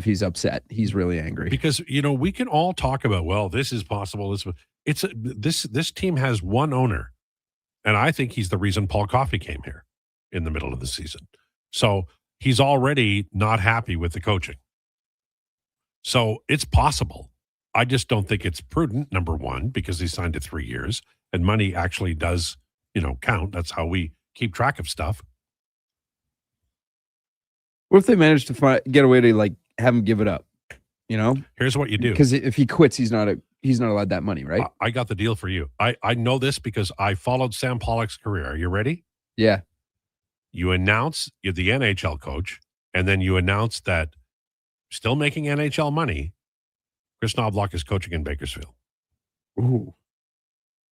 he's upset. He's really angry. Because, we can all talk about, well, this is possible. This team has one owner, and I think he's the reason Paul Coffey came here in the middle of the season. So he's already not happy with the coaching. So it's possible. I just don't think it's prudent, number one, because he signed to 3 years, and money actually does, count. That's how we keep track of stuff. What if they manage to get a way to have him give it up? Here's what you do. Because if he quits, he's not allowed that money, right? I got the deal for you. I know this because I followed Sam Pollock's career. Are you ready? Yeah. You announce you're the NHL coach, and then you announce that still making NHL money, Chris Knobloch is coaching in Bakersfield. Ooh.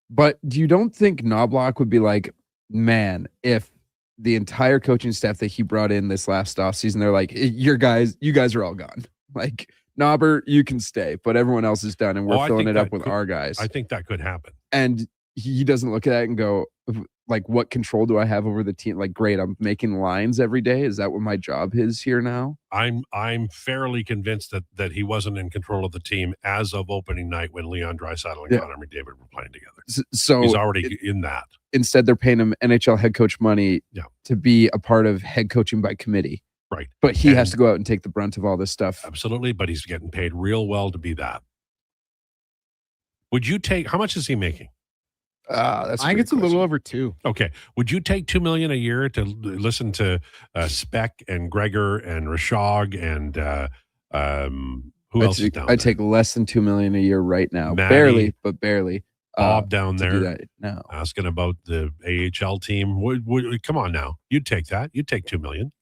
But you don't think Knobloch would be like, man, if the entire coaching staff that he brought in this last offseason, they're like, you guys are all gone. Like, Knobber, you can stay, but everyone else is done, and we're filling it up with our guys. I think that could happen. And he doesn't look at that and go, like, what control do I have over the team? Like, great, I'm making lines every day. Is that what my job is here now? I'm fairly convinced that he wasn't in control of the team as of opening night when Leon Draisaitl and Connor McDavid were playing together. So he's already in that. Instead, they're paying him NHL head coach money to be a part of head coaching by committee. Right. But he has to go out and take the brunt of all this stuff. Absolutely, but he's getting paid real well to be that. Would you take, how much is he making? I think it's a little over 2. Okay. Would you take $2 million a year to listen to Speck and Gregor and Rashog and who else is down there? I take less than $2 million a year right now. Maddie, barely. Bob down there now. Asking about the AHL team. Come on now. You'd take that. You'd take $2 million.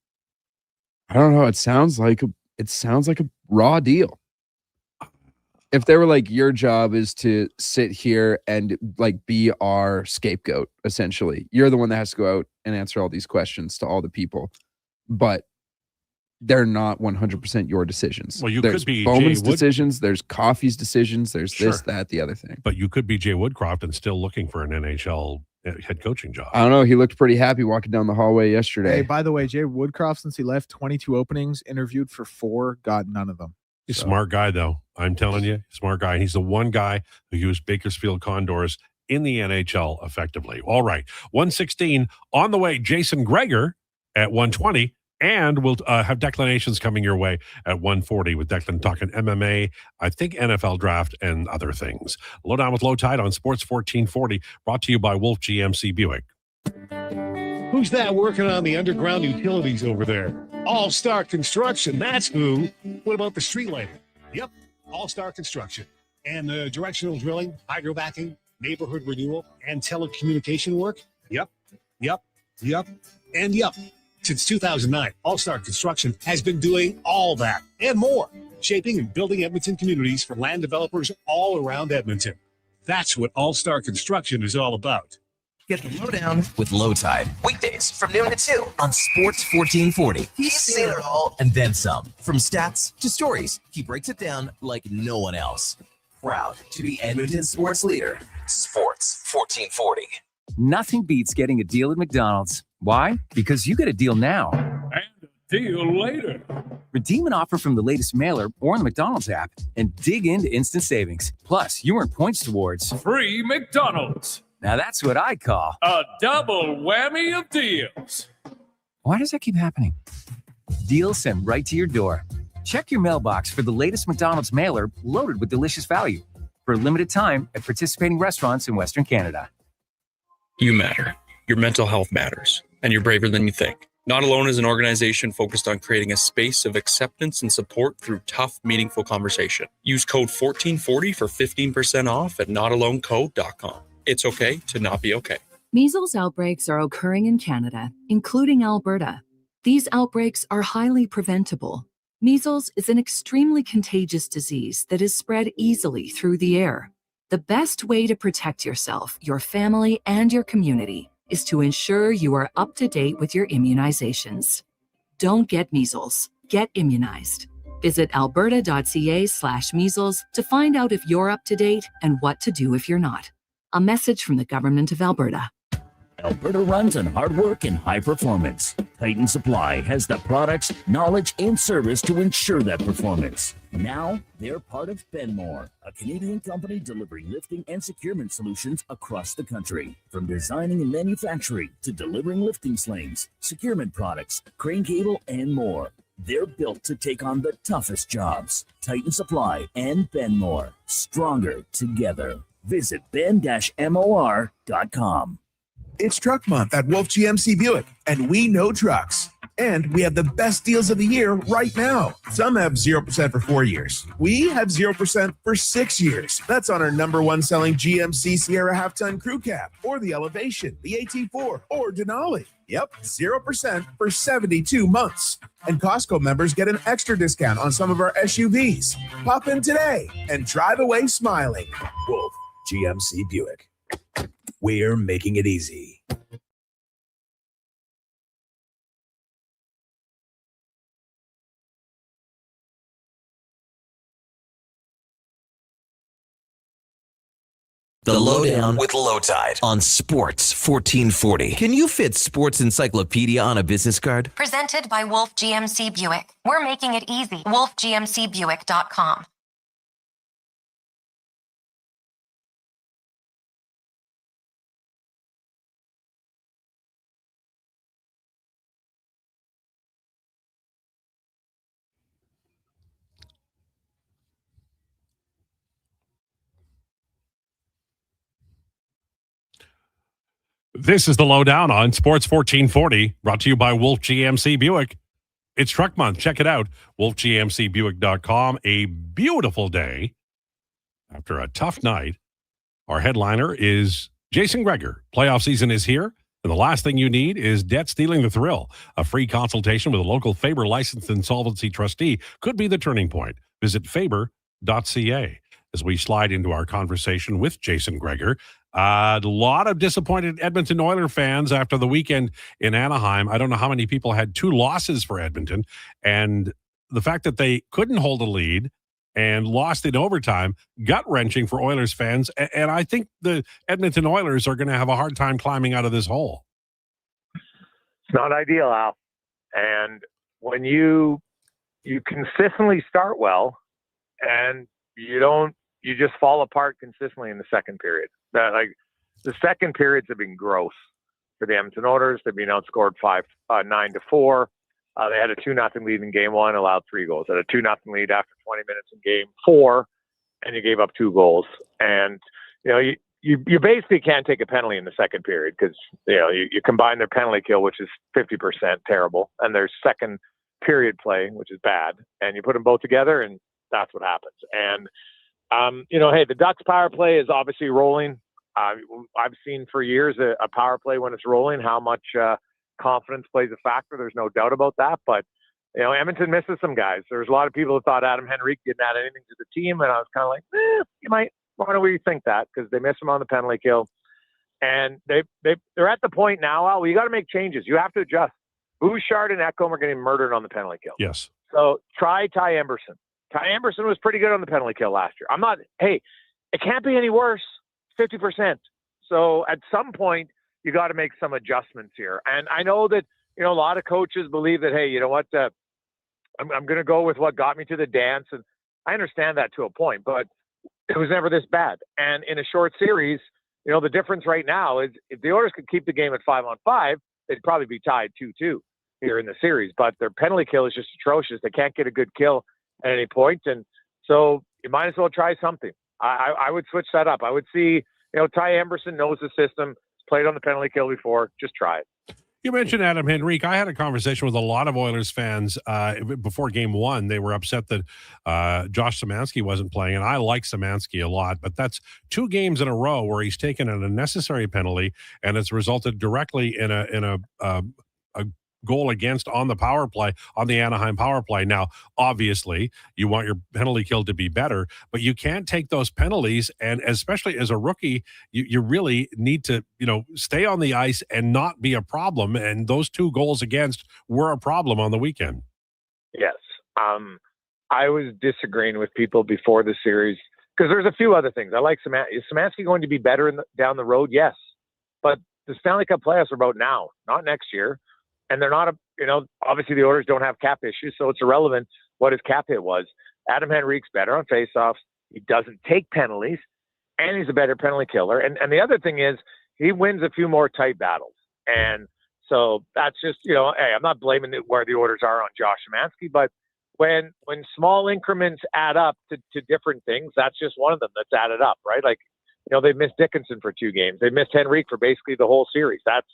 I don't know. It sounds like a raw deal. If they were like, your job is to sit here and like be our scapegoat, essentially. You're the one that has to go out and answer all these questions to all the people. But they're not 100% your decisions. Well, there's could be Bowman's decisions, there's Coffey's decisions, there's this, that, the other thing. But you could be Jay Woodcroft and still looking for an NHL head coaching job. I don't know. He looked pretty happy walking down the hallway yesterday. Hey, by the way, Jay Woodcroft, since he left, 22 openings, interviewed for 4, got none of them. He's a smart guy, though. I'm telling you, smart guy. He's the one guy who used Bakersfield Condors in the NHL effectively. All right, 116 on the way. Jason Gregor at 120, and we'll have declinations coming your way at 140 with Declan talking MMA, I think NFL draft, and other things. Lowdown with Lowetide on Sports 1440, brought to you by Wolf GMC Buick. Who's that working on the underground utilities over there? All-Star Construction, that's who. What about the street lighting? Yep, All-Star Construction. And directional drilling, hydrovacking, neighborhood renewal, and telecommunication work? Yep. Since 2009, All-Star Construction has been doing all that and more, shaping and building Edmonton communities for land developers all around Edmonton. That's what All-Star Construction is all about. Get the Lowdown with Lowetide. Weekdays from noon to 2 on Sports 1440. He's seen it all and then some. From stats to stories, he breaks it down like no one else. Proud to be Edmonton's sports leader. Sports 1440. Nothing beats getting a deal at McDonald's. Why? Because you get a deal now. And a deal later. Redeem an offer from the latest mailer or on the McDonald's app and dig into instant savings. Plus, you earn points towards free McDonald's. Now that's what I call a double whammy of deals. Why does that keep happening? Deals sent right to your door. Check your mailbox for the latest McDonald's mailer loaded with delicious value. For a limited time at participating restaurants in Western Canada. You matter. Your mental health matters. And you're braver than you think. Not Alone is an organization focused on creating a space of acceptance and support through tough, meaningful conversation. Use code 1440 for 15% off at notalonecode.com. It's okay to not be okay. Measles outbreaks are occurring in Canada, including Alberta. These outbreaks are highly preventable. Measles is an extremely contagious disease that is spread easily through the air. The best way to protect yourself, your family, and your community is to ensure you are up to date with your immunizations. Don't get measles. Get immunized. Visit alberta.ca/measles to find out if you're up to date and what to do if you're not. A message from the Government of Alberta. Alberta runs on hard work and high performance. Titan Supply has the products, knowledge, and service to ensure that performance. Now, they're part of Benmore, a Canadian company delivering lifting and securement solutions across the country. From designing and manufacturing to delivering lifting slings, securement products, crane cable, and more. They're built to take on the toughest jobs. Titan Supply and Benmore, stronger together. Visit ben-mor.com. It's Truck Month at Wolf GMC Buick, and we know trucks. And we have the best deals of the year right now. Some have 0% for 4 years. We have 0% for 6 years. That's on our #1 selling GMC Sierra half-ton crew cab, or the Elevation, the AT4, or Denali. Yep, 0% for 72 months. And Costco members get an extra discount on some of our SUVs. Pop in today and drive away smiling. Wolf GMC Buick. We're making it easy. The Lowdown with Lowetide on Sports 1440. Can you fit sports encyclopedia on a business card? Presented by Wolf GMC Buick. We're making it easy. wolfgmcbuick.com. This is the Lowdown on Sports 1440, brought to you by Wolf GMC Buick. It's Truck Month. Check it out, wolfgmcbuick.com. A beautiful day after a tough night. Our headliner is Jason Krueger. Playoff season is here, and the last thing you need is debt stealing the thrill. A free consultation with a local Faber licensed insolvency trustee could be the turning point. Visit faber.ca. As we slide into our conversation with Jason Krueger, a lot of disappointed Edmonton Oilers fans after the weekend in Anaheim. I don't know how many people had 2 losses for Edmonton, and the fact that they couldn't hold a lead and lost in overtime, gut-wrenching for Oilers fans. And I think the Edmonton Oilers are going to have a hard time climbing out of this hole. It's not ideal, Al. And when you consistently start well and you just fall apart consistently in the second period. The second periods have been gross for the Edmonton Oilers. They've been outscored 9-4. They had a 2-0 lead in game 1, allowed 3 goals. Had a 2-0 lead after 20 minutes in game 4, and you gave up 2 goals. And you basically can't take a penalty in the second period because you combine their penalty kill, which is 50% terrible, and their second period play, which is bad, and you put them both together, and that's what happens. And hey, the Ducks power play is obviously rolling. I've seen for years a power play when it's rolling, how much confidence plays a factor. There's no doubt about that. But, Edmonton misses some guys. There's a lot of people who thought Adam Henrique didn't add anything to the team. And I was kind of like, you might want to rethink that because they miss him on the penalty kill. And they're at the point now, Al, you got to make changes. You have to adjust. Bouchard and Ekholm are getting murdered on the penalty kill. Yes. So try Ty Emberson. Ty Emberson was pretty good on the penalty kill last year. It can't be any worse, 50%. So at some point, you got to make some adjustments here. And I know that, a lot of coaches believe that, hey, you know what, I'm going to go with what got me to the dance. And I understand that to a point, but it was never this bad. And in a short series, the difference right now is if the Oilers could keep the game at 5-on-5, they'd probably be tied 2-2 here in the series. But their penalty kill is just atrocious. They can't get a good kill at any point. And so you might as well try something. I would switch that up. I would see, Ty Emberson knows the system, played on the penalty kill before. Just try it. You mentioned Adam Henrique. I had a conversation with a lot of Oilers fans before Game 1. They were upset that Josh Szymanski wasn't playing, and I like Szymanski a lot, but that's 2 games in a row where he's taken an unnecessary penalty, and it's resulted directly in a goal against on the power play, on the Anaheim power play. Now, obviously, you want your penalty kill to be better, but you can't take those penalties, and especially as a rookie, you really need to, stay on the ice and not be a problem, and those 2 goals against were a problem on the weekend. Yes. I was disagreeing with people before the series because there's a few other things. I like Szymanski. Is Szymanski going to be better down the road? Yes. But the Stanley Cup playoffs are about now, not next year. And they're not obviously the Oilers don't have cap issues, so it's irrelevant what his cap hit was. Adam Henrique's better on faceoffs. He doesn't take penalties, and he's a better penalty killer. And the other thing is he wins a few more tight battles. And so that's just, hey, I'm not blaming where the Oilers are on Josh Szymanski, but when small increments add up to different things, that's just one of them that's added up, right? Like, they've missed Dickinson for 2 games. They missed Henrique for basically the whole series. That's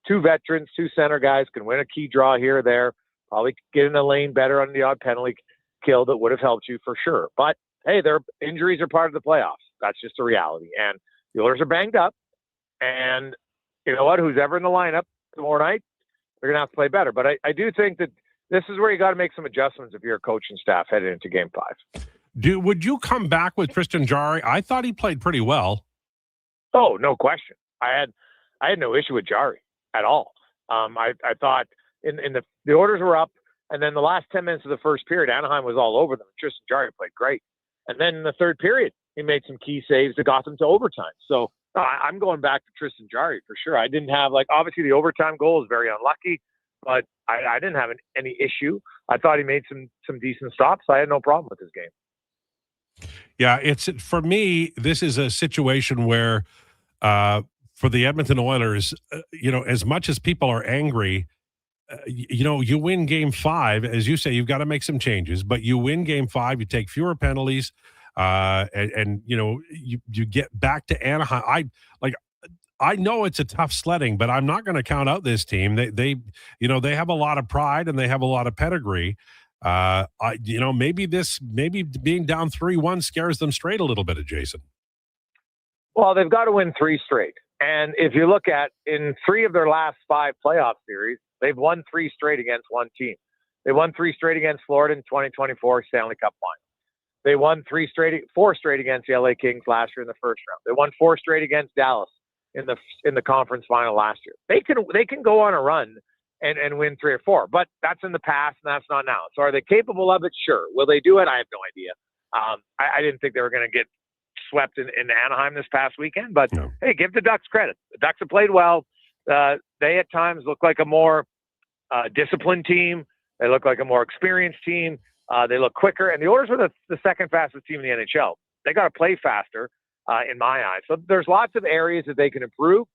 2 veterans, 2 center guys can win a key draw here or there, probably get in a lane better on the odd penalty kill that would have helped you for sure. But, hey, their injuries are part of the playoffs. That's just a reality. And the Oilers are banged up. And you know what? Who's ever in the lineup tomorrow night, they're going to have to play better. But I do think that this is where you got to make some adjustments if you're a coach and staff headed into Game 5. Would you come back with Tristan Jarry? I thought he played pretty well. Oh, no question. I had no issue with Jarry at all. I thought in the Oilers were up, and then the last 10 minutes of the first period, Anaheim was all over them. Tristan Jarry played great. And then in the third period, he made some key saves that got them to overtime. So I'm going back to Tristan Jarry for sure. I didn't have, obviously the overtime goal is very unlucky, but I didn't have any issue. I thought he made some decent stops. I had no problem with his game. Yeah, for me, this is a situation where for the Edmonton Oilers, as much as people are angry, you win Game 5. As you say, you've got to make some changes, but you win Game 5, you take fewer penalties, and you get back to Anaheim. I know it's a tough sledding, but I'm not going to count out this team. They have a lot of pride and they have a lot of pedigree. Maybe being down 3-1 scares them straight a little bit, Jason. Well, they've got to win 3 straight. And if you look at in 3 of their last 5 playoff series, they've won 3 straight against one team. They won 3 straight against Florida in 2024 Stanley Cup final. They won 4 straight against the LA Kings last year in the first round. They won 4 straight against Dallas in the conference final last year. They can go on a run and win 3 or 4, but that's in the past and that's not now. So are they capable of it? Sure. Will they do it? I have no idea. I didn't think they were going to get swept in Anaheim this past weekend, but hey, give the Ducks credit. The Ducks have played well. They at times look like a more disciplined team. They look like a more experienced team. They look quicker, and the Oilers were the second fastest team in the NHL. They got to play faster in my eyes. So there's lots of areas that they can improve.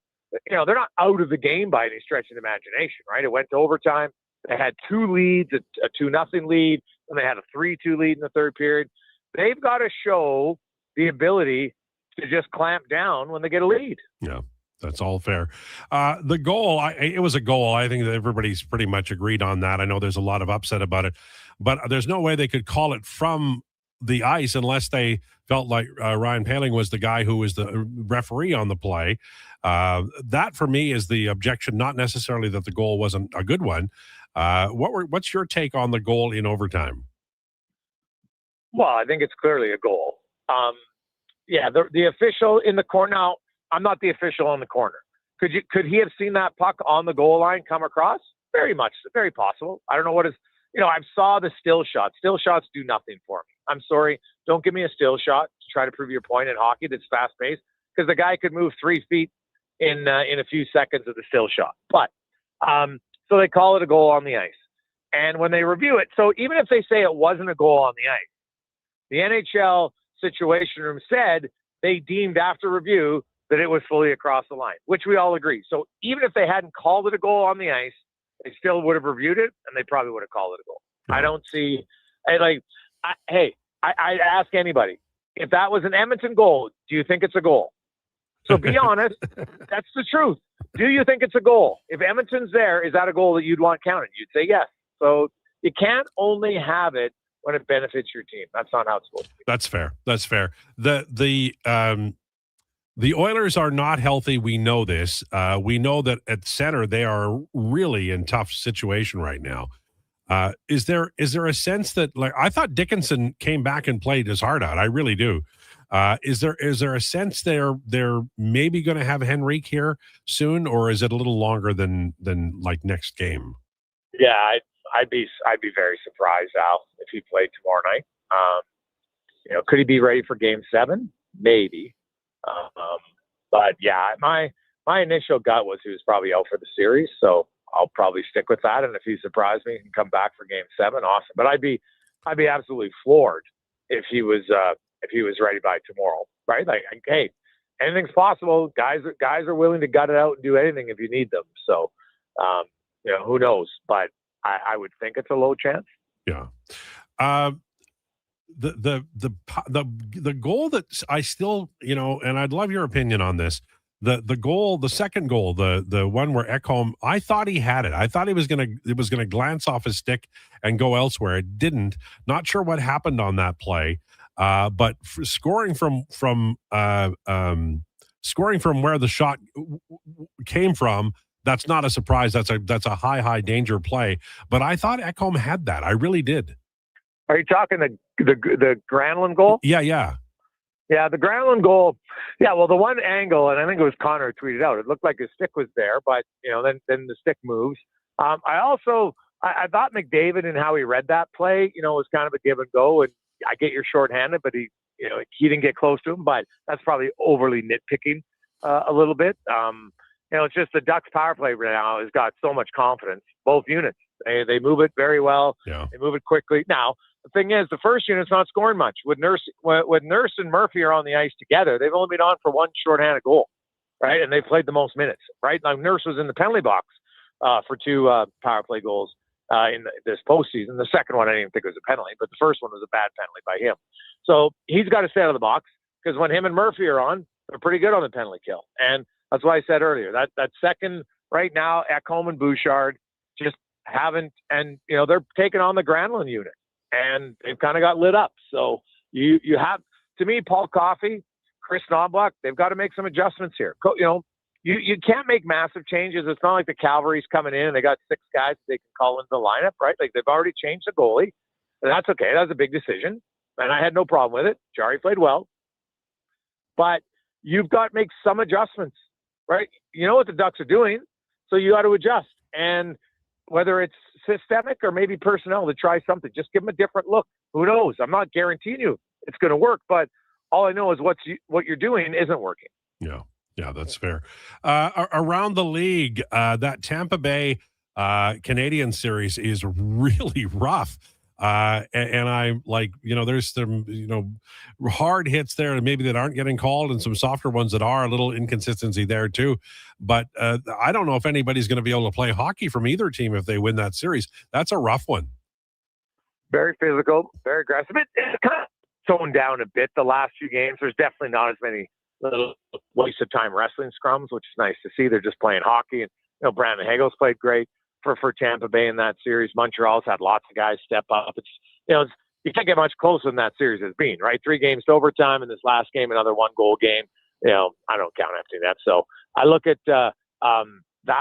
They're not out of the game by any stretch of the imagination, right? It went to overtime. They had 2 leads, a 2-0 lead, and they had a 3-2 lead in the third period. They've got to show the ability to just clamp down when they get a lead. Yeah, that's all fair. The goal, it was a goal. I think that everybody's pretty much agreed on that. I know there's a lot of upset about it, but there's no way they could call it from the ice unless they felt like Ryan Poehling was the guy who was the referee on the play. That, for me, is the objection, not necessarily that the goal wasn't a good one. What's your take on the goal in overtime? Well, I think it's clearly a goal. The official in the corner. Now, I'm not the official on the corner. Could he have seen that puck on the goal line come across? Very much, very possible. I don't know what is. I saw the still shot. Still shots do nothing for me. I'm sorry. Don't give me a still shot to try to prove your point in hockey that's fast paced, because the guy could move 3 feet, in a few seconds of the still shot. But so they call it a goal on the ice. And when they review it, so even if they say it wasn't a goal on the ice, the NHL Situation Room said they deemed after review that it was fully across the line, which we all agree. So even if they hadn't called it a goal on the ice, they still would have reviewed it, and they probably would have called it a goal. I don't see, I'd ask anybody, if that was an Edmonton goal, do you think it's a goal? So be honest. That's the truth. Do you think it's a goal? If Edmonton's there, is that a goal that you'd want counted? You'd say yes. So you can't only have it when it benefits your team. That's not how it's supposed to be. That's fair. That's fair. The Oilers are not healthy. We know this. We know that at center they are really in tough situation right now. Is there a sense that, like, I thought Dickinson came back and played his heart out? I really do. Is there a sense they're maybe going to have Henrique here soon, or is it a little longer than like next game? Yeah, I'd be very surprised, Al, if he played tomorrow night. Could he be ready for Game 7? Maybe. But yeah, my initial gut was he was probably out for the series, so I'll probably stick with that. And if he surprised me and come back for Game 7, awesome. But I'd be absolutely floored if he was ready by tomorrow, right? Like, hey, anything's possible. Guys are willing to gut it out and do anything if you need them. So, who knows? But I would think it's a low chance. Yeah. The goal that I still, and I'd love your opinion on this. The second goal, the one where Ekholm, I thought he had it. I thought it was gonna glance off his stick and go elsewhere. It didn't. Not sure what happened on that play. But scoring from where the shot came from, that's not a surprise. That's a high danger play. But I thought Ekholm had that. I really did. Are you talking the Granlund goal? Yeah. Yeah, the Granlund goal. Yeah, well, the one angle, and I think it was Connor who tweeted out, it looked like his stick was there, but then the stick moves. I thought McDavid and how he read that play, was kind of a give and go, and I get you're shorthanded, but he didn't get close to him, but that's probably overly nitpicking a little bit. It's just the Ducks power play right now has got so much confidence. Both units, they move it very well. Yeah. They move it quickly. Now, the thing is, the first unit's not scoring much. With Nurse and Murphy are on the ice together, they've only been on for one shorthanded goal, right? And they played the most minutes, right? Like Nurse was in the penalty box for two power play goals in this postseason. The second one, I didn't even think it was a penalty, but the first one was a bad penalty by him. So he's got to stay out of the box, because when him and Murphy are on, they're pretty good on the penalty kill. And that's why I said earlier, that second right now, Ekholm and Bouchard just haven't, and they're taking on the Granlund unit, and they've kind of got lit up. So you have, to me, Paul Coffey, Chris Knobloch, they've got to make some adjustments here. You can't make massive changes. It's not like the Cavalry's coming in and they got 6 guys they can call into the lineup, right? Like, they've already changed the goalie, and that's okay. That was a big decision, and I had no problem with it. Jari played well, but you've got to make some adjustments, right? You know what the Ducks are doing, so you got to adjust. And whether it's systemic or maybe personnel, to try something, just give them a different look. Who knows? I'm not guaranteeing you it's going to work, but all I know is what you're doing isn't working. Yeah, that's fair. Around the league, that Tampa Bay Canadian series is really rough. And I'm like, there's some, hard hits there maybe that aren't getting called, and some softer ones that are. A little inconsistency there too. But I don't know if anybody's going to be able to play hockey from either team if they win that series. That's a rough one. Very physical, very aggressive. It's kind of toned down a bit the last few games. There's definitely not as many little waste of time wrestling scrums, which is nice to see. They're just playing hockey, and Brandon Hagel's played great for Tampa Bay in that series. Montreal's had lots of guys step up. It's you can't get much closer than that series has been, right? 3 games to overtime, in this last game, another 1-goal game. I don't count after that. So I look at that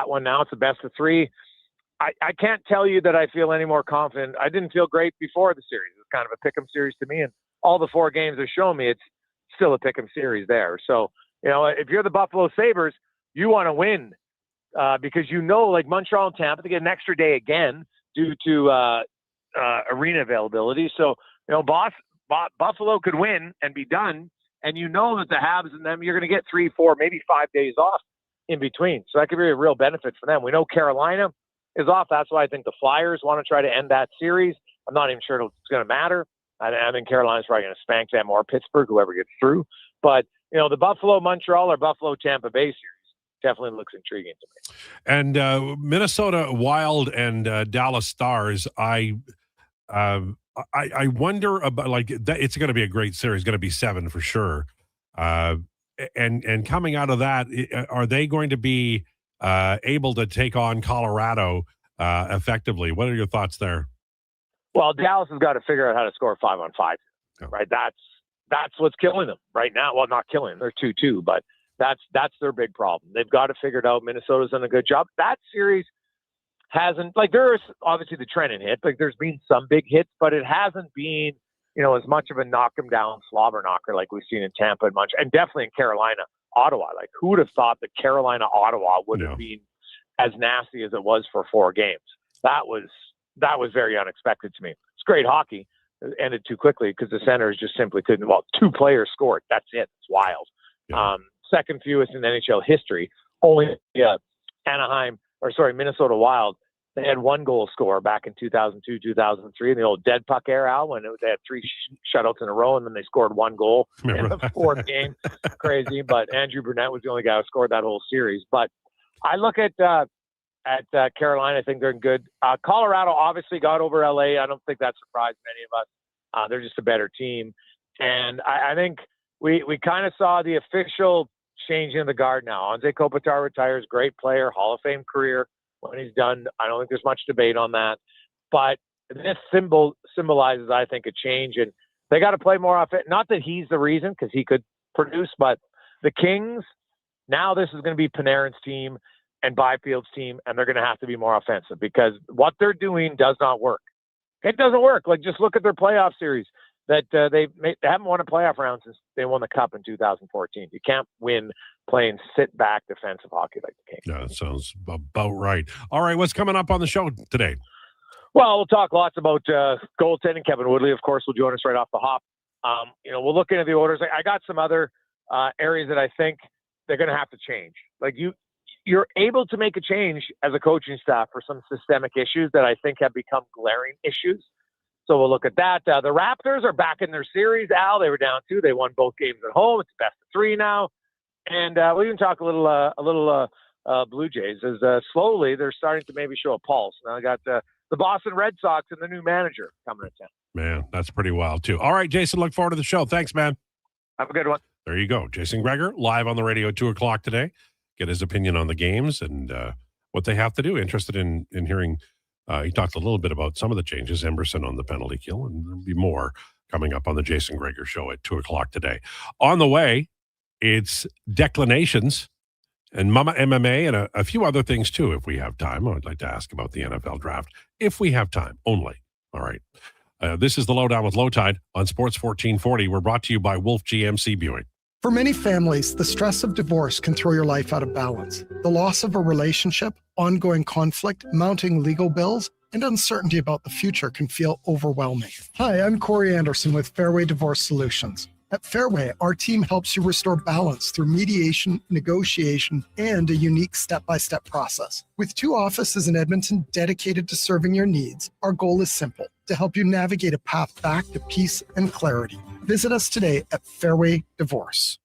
one now. It's the best of 3. I can't tell you that I feel any more confident. I didn't feel great before the series. It was kind of a pick'em series to me, and all the 4 games have shown me it's still a pick'em series there. So, if you're the Buffalo Sabres, you want to win because like Montreal and Tampa, they get an extra day again due to arena availability. So, Buffalo could win and be done, and that the Habs and them, you're going to get 3, 4, maybe 5 days off. in between. So that could be a real benefit for them. We know Carolina is off. That's why I think the Flyers want to try to end that series. I'm not even sure it's going to matter. I think Carolina's probably going to spank them or Pittsburgh, whoever gets through. But, the Buffalo, Montreal or Buffalo, Tampa Bay series definitely looks intriguing to me. And Minnesota Wild and Dallas Stars, I wonder about, like, that. It's going to be a great series, going to be 7 for sure. And coming out of that, are they going to be able to take on Colorado effectively? What are your thoughts there? Well, Dallas has got to figure out how to score 5-on-5, right? That's what's killing them right now. Well, not killing them. They're 2-2, but that's their big problem. They've got to figure it out. Minnesota's done a good job. That series hasn't, like, there's obviously the Trenton hit. Like, there's been some big hits, but it hasn't been, as much of a knock 'em down slobber knocker like we've seen in Tampa and Montreal, and definitely in Carolina, Ottawa. Like, who would have thought that Carolina, Ottawa would have been as nasty as it was for 4 games? That was very unexpected to me. It's great hockey. It ended too quickly because the Senators just simply couldn't. Well, 2 players scored. That's it. It's wild. Yeah. Second fewest in NHL history. Only Minnesota Wild. They had 1 goal score back in 2002, 2003 in the old dead puck era when they had 3 shutouts in a row, and then they scored 1 goal in the 4th game. Crazy, but Andrew Burnett was the only guy who scored that whole series. But I look at Carolina. I think they're good. Colorado obviously got over LA. I don't think that surprised many of us. They're just a better team, and I think we kind of saw the official changing of the guard now. Anze Kopitar retires, great player, Hall of Fame career. When he's done, I don't think there's much debate on that. But this symbolizes, I think, a change, and they got to play more offense. Not that he's the reason, because he could produce, but the Kings, now this is going to be Panarin's team and Byfield's team, and they're going to have to be more offensive because what they're doing does not work. It doesn't work. Like, just look at their playoff series. That they haven't won a playoff round since they won the Cup in 2014. You can't win playing sit-back defensive hockey like the Kings. Yeah, that sounds about right. All right, what's coming up on the show today? Well, we'll talk lots about goaltending. Kevin Woodley, of course, will join us right off the hop. We'll look into the orders. I got some other areas that I think they're going to have to change. Like, you're able to make a change as a coaching staff for some systemic issues that I think have become glaring issues. So we'll look at that. The Raptors are back in their series, Al. They were down 2. They won both games at home. It's best of 3 now. And we'll even talk a little Blue Jays as slowly they're starting to maybe show a pulse. Now I got the Boston Red Sox and the new manager coming to town. Man, that's pretty wild, too. All right, Jason, look forward to the show. Thanks, man. Have a good one. There you go. Jason Krueger, live on the radio at 2 o'clock today. Get his opinion on the games and what they have to do. Interested in hearing. He talked a little bit about some of the changes, Emerson on the penalty kill, and there'll be more coming up on the Jason Krueger show at 2 o'clock today. On the way, it's Declinations and Mama MMA and a few other things, too, if we have time. I'd like to ask about the NFL draft, if we have time, only. All right. This is the Lowdown with Lowetide on Sports 1440. We're brought to you by Wolf GMC Buick. For many families, the stress of divorce can throw your life out of balance. The loss of a relationship, ongoing conflict, mounting legal bills, and uncertainty about the future can feel overwhelming. Hi, I'm Corey Anderson with Fairway Divorce Solutions. At Fairway, our team helps you restore balance through mediation, negotiation, and a unique step-by-step process. With 2 offices in Edmonton dedicated to serving your needs, our goal is simple: to help you navigate a path back to peace and clarity. Visit us today at Fairway Divorce.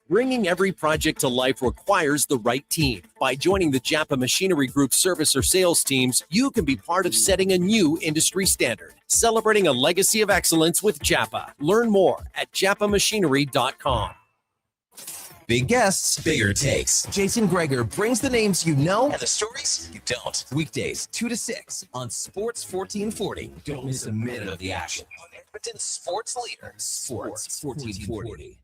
Bringing every project to life requires the right team. By joining the Japa Machinery Group service or sales teams, you can be part of setting a new industry standard. Celebrating a legacy of excellence with Japa. Learn more at japamachinery.com. Big guests, bigger takes. Jason Krueger brings the names you know and the stories you don't. Weekdays, 2 to 6 on Sports 1440. Don't miss a minute of the action. Edmonton's sports leader, Sports 1440.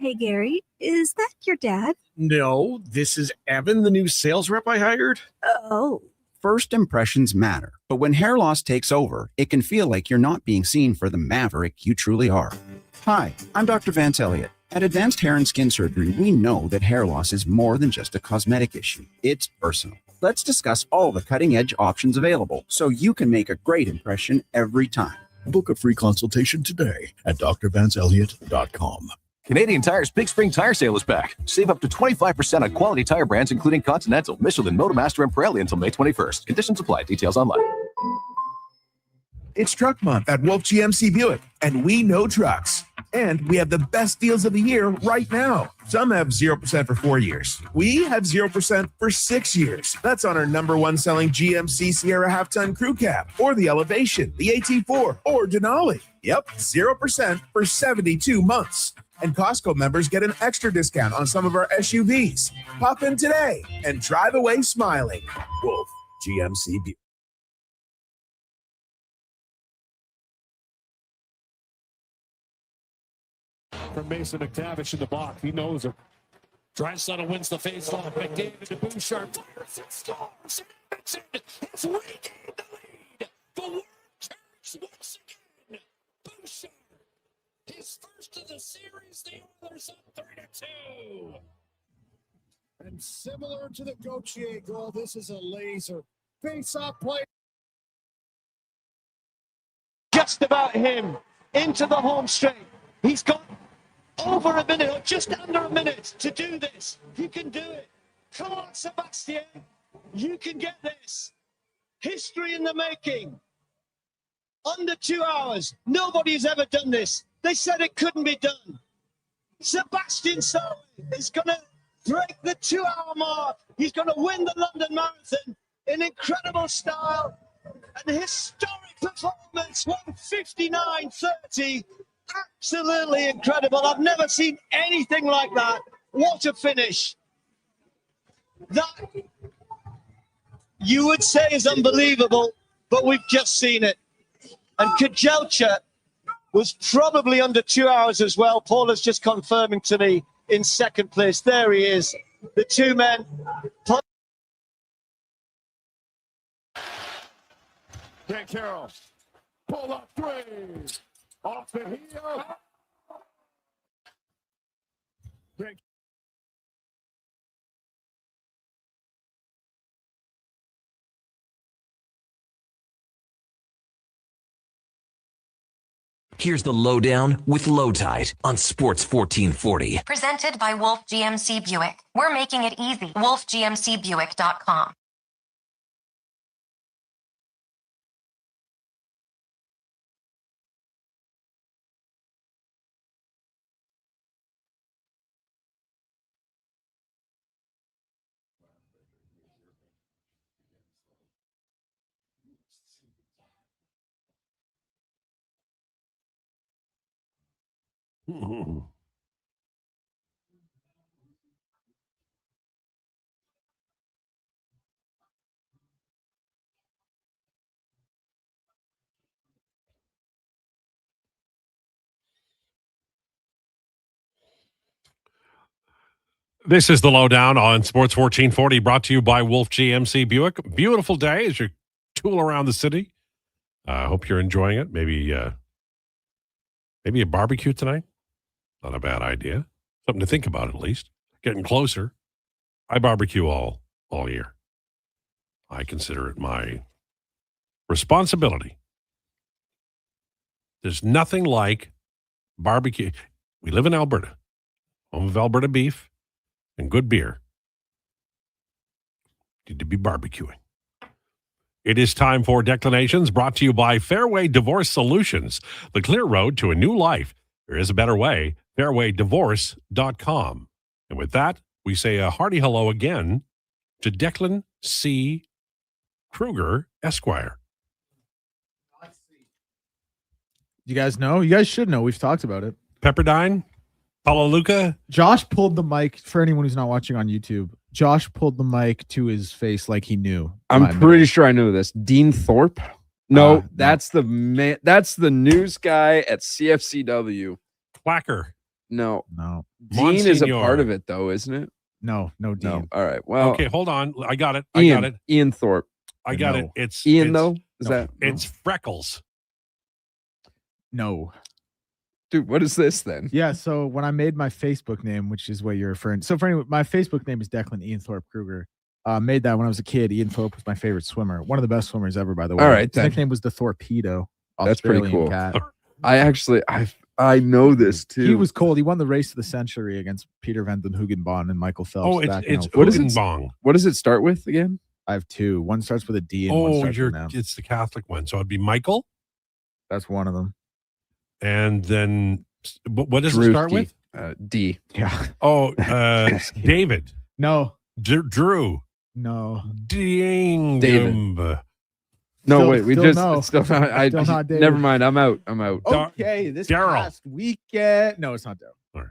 Hey, Gary, is that your dad? No, this is Evan, the new sales rep I hired. Oh. First impressions matter, but when hair loss takes over, it can feel like you're not being seen for the maverick you truly are. Hi, I'm Dr. Vance Elliott. At Advanced Hair and Skin Surgery, we know that hair loss is more than just a cosmetic issue. It's personal. Let's discuss all the cutting-edge options available so you can make a great impression every time. Book a free consultation today at drvanceelliott.com. Canadian Tire's Big Spring Tire Sale is back. Save up to 25% on quality tire brands including Continental, Michelin, Motomaster, and Pirelli until May 21st. Conditions apply. Details online. It's Truck Month at Wolf GMC Buick, and we know trucks. And we have the best deals of the year right now. Some have 0% for 4 years. We have 0% for 6 years. That's on our #1 selling GMC Sierra half-ton crew cab, or the Elevation, the AT4, or Denali. Yep, 0% for 72 months. And Costco members get an extra discount on some of our SUVs. Pop in today and drive away smiling. Wolf GMC Buick. From Mason McTavish in the block. He knows it. Drysdale wins the faceoff. McDavid to Bouchard. Fires and scores. It's regained the lead. The world turns once again. Bouchard. His first of the series. The Oilers up 3-2. And similar to the Gauthier goal, this is a laser. Face-off play. Just about him. Into the home straight. He's got over a minute, or just under a minute, to do this. He can do it. Come on, Sebastien. You can get this. History in the making. Under 2 hours. Nobody's ever done this. They said it couldn't be done. Sebastian Solé is going to break the 2-hour mark. He's going to win the London Marathon in incredible style. An historic performance. 1:59:30. Absolutely incredible. I've never seen anything like that. What a finish. That you would say is unbelievable, but we've just seen it. And Kajelcha was probably under 2 hours as well. Paul is just confirming to me in second place. There he is. The two men. Dan Carroll. Pull up three. Off the heel. Here's the Lowdown with Lowetide on Sports 1440. Presented by Wolf GMC Buick. We're making it easy. WolfGMCBuick.com. This is the Lowdown on Sports 1440, brought to you by Wolf GMC Buick. Beautiful day as you tool around the city. I hope you're enjoying it. Maybe a barbecue tonight. Not a bad idea. Something to think about, at least. Getting closer. I barbecue all year. I consider it my responsibility. There's nothing like barbecue. We live in Alberta, home of Alberta beef and good beer. Need to be barbecuing. It is time for Declinations, brought to you by Fairway Divorce Solutions, the clear road to a new life. There is a better way, fairwaydivorce.com. And with that, we say a hearty hello again to Declan C. Krueger, Esquire. You guys know? You guys should know. We've talked about it. Pepperdine? Paulo Luca? Josh pulled the mic, for anyone who's not watching on YouTube, Josh pulled the mic to his face like he knew. I'm pretty sure I knew this. Dean Thorpe? No, that's the man. That's the news guy at CFCW. Quacker. No. Dean is a Monsignor. part of it, though, isn't it? No, Dean. No. All right. Well, Okay, hold on. I got it. Ian Thorpe. I got it. It's Ian, it's- though? Is that? It's Freckles. No. Dude, what is this then? Yeah, so when I made my Facebook name, which is what you're referring to. So for anyone, my Facebook name is Declan Ian Thorpe Krueger. Made that when I was a kid. Ian Thorpe was my favorite swimmer. One of the best swimmers ever, by the way. All right, His nickname was the Torpedo. That's pretty Australian cool. cat. I actually, I know this too. He was cold. He won the race of the century against Peter Van den Hoogenbaan and Michael Phelps. Oh, back in it's 04. Hoogenbang. What does it start with again? I have two. One starts with a D and one starts with an M. It's the Catholic one. So it'd be Michael. That's one of them. And then what does it start with? D. Yeah. Oh, David. No. Drew. No. Ding. David. No, wait. We just no. still not. I Still not David. never mind. I'm out. Okay, this past weekend. No, it's not Daryl. All right.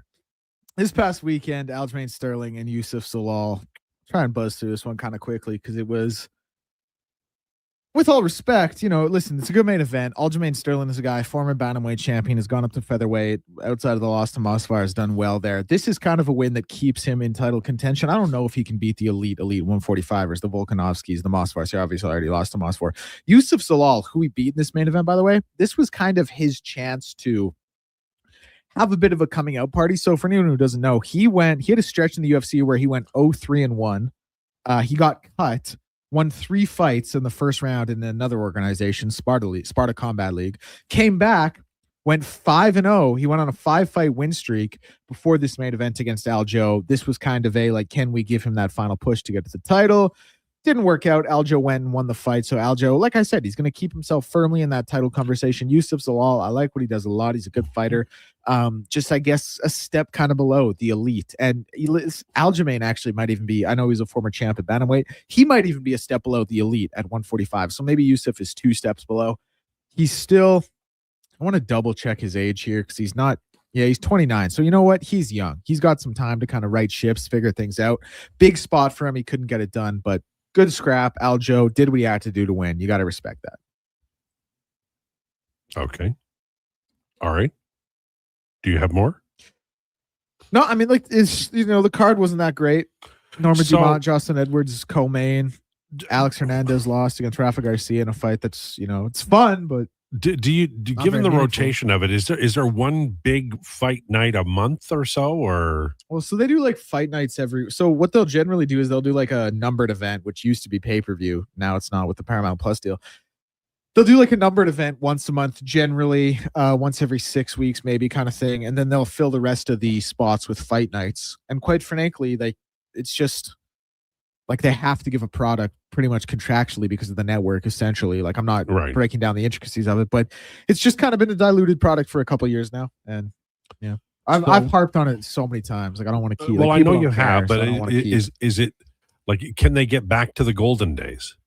This past weekend, Aljamain Sterling and Yusuf Salal. Try and buzz through this one kind of quickly because it was, with all respect, listen, it's a good main event. Aljamain Sterling is a guy, former bantamweight champion, has gone up to featherweight. Outside of the loss to Mosfar, has done well there. This is kind of a win that keeps him in title contention. I don't know if he can beat the elite 145ers, the Volkanovskis, the Mosfars. He obviously already lost to Mosfar. Yusuf Salal, who he beat in this main event, by the way, this was kind of his chance to have a bit of a coming out party. So for anyone who doesn't know, he had a stretch in the UFC where he went 0-3-1. He got cut, won 3 fights in the first round in another organization, Sparta Combat League, came back, went 5-0. He went on a 5-fight win streak before this main event against Aljo. This was kind of a, can we give him that final push to get to the title? Didn't work out. Aljo went and won the fight. So Aljo, like I said, he's going to keep himself firmly in that title conversation. Yusuf Zalal, I like what he does a lot. He's a good fighter. Just, I guess, a step kind of below the elite. And Aljamain actually might even be, I know he's a former champ at bantamweight. He might even be a step below the elite at 145. So maybe Yusuf is 2 steps below. He's still, I want to double check his age here because he's not, he's 29. So you know what? He's young. He's got some time to kind of right ships, figure things out. Big spot for him. He couldn't get it done, but good scrap. Aljo did what he had to do to win. You got to respect that. Okay. All right. Do you have more? No, I mean, it's the card wasn't that great. Norma Dumont, Justin Edwards, co-main. Alex Hernandez lost against Rafa Garcia in a fight that's it's fun, but do you given the rotation of it, is there one big fight night a month or so, or? Well, so they do fight nights so what they'll generally do is they'll do a numbered event, which used to be pay-per-view. Now it's not with the Paramount Plus deal. They'll do a numbered event once a month, generally once every 6 weeks, maybe, kind of thing. And then they'll fill the rest of the spots with fight nights. And quite frankly, it's just they have to give a product pretty much contractually because of the network, essentially. I'm not breaking down the intricacies of it, but it's just kind of been a diluted product for a couple of years now. And yeah, I've harped on it so many times. I don't want to keep. Well, I know you have, but is it can they get back to the golden days?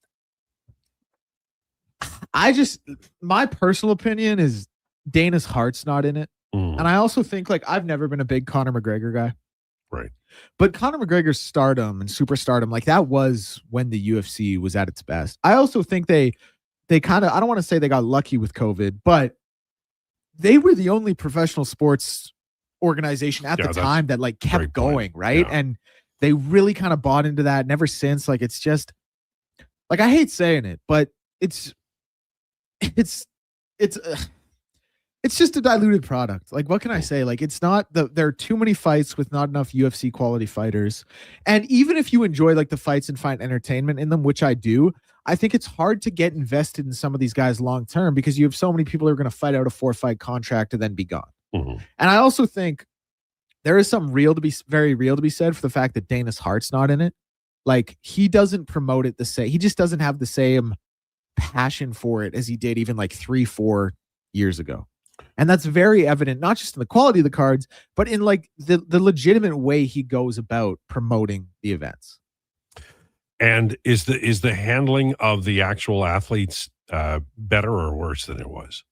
My personal opinion is Dana's heart's not in it. And I also think I've never been a big Conor McGregor guy. Right. But Conor McGregor's stardom and superstardom, that was when the UFC was at its best. I also think they kind of, I don't want to say they got lucky with COVID, but they were the only professional sports organization at the time that kept going, right? Yeah. And they really kind of bought into that. And ever since, it's just I hate saying it, but it's just a diluted product. What can I say? It's not there are too many fights with not enough UFC quality fighters. And even if you enjoy the fights and find entertainment in them, which I do, I think it's hard to get invested in some of these guys long term because you have so many people who are going to fight out a 4-fight contract and then be gone. Mm-hmm. And I also think there is some very real to be said for the fact that Dana's heart's not in it. He doesn't promote it the same. He just doesn't have the same passion for it as he did even 3-4 years ago. And that's very evident, not just in the quality of the cards, but in the legitimate way he goes about promoting the events. And is the handling of the actual athletes better or worse than it was?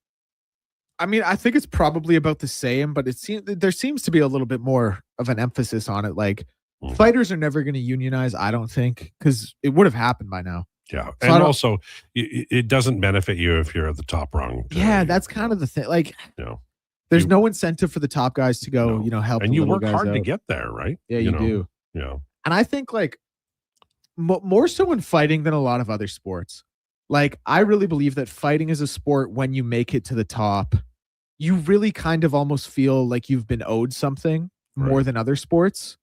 I mean, I think it's probably about the same, but there seems to be a little bit more of an emphasis on it. Fighters are never going to unionize, I don't think, because it would have happened by now. Yeah, so and also it doesn't benefit you if you're at the top rung. Yeah, that's kind of the thing. There's no incentive for the top guys to go, help. And you work hard out to get there, right? Yeah, you do. Yeah, and I think more so in fighting than a lot of other sports. I really believe that fighting is a sport when you make it to the top, you really kind of almost feel like you've been owed something more than other sports.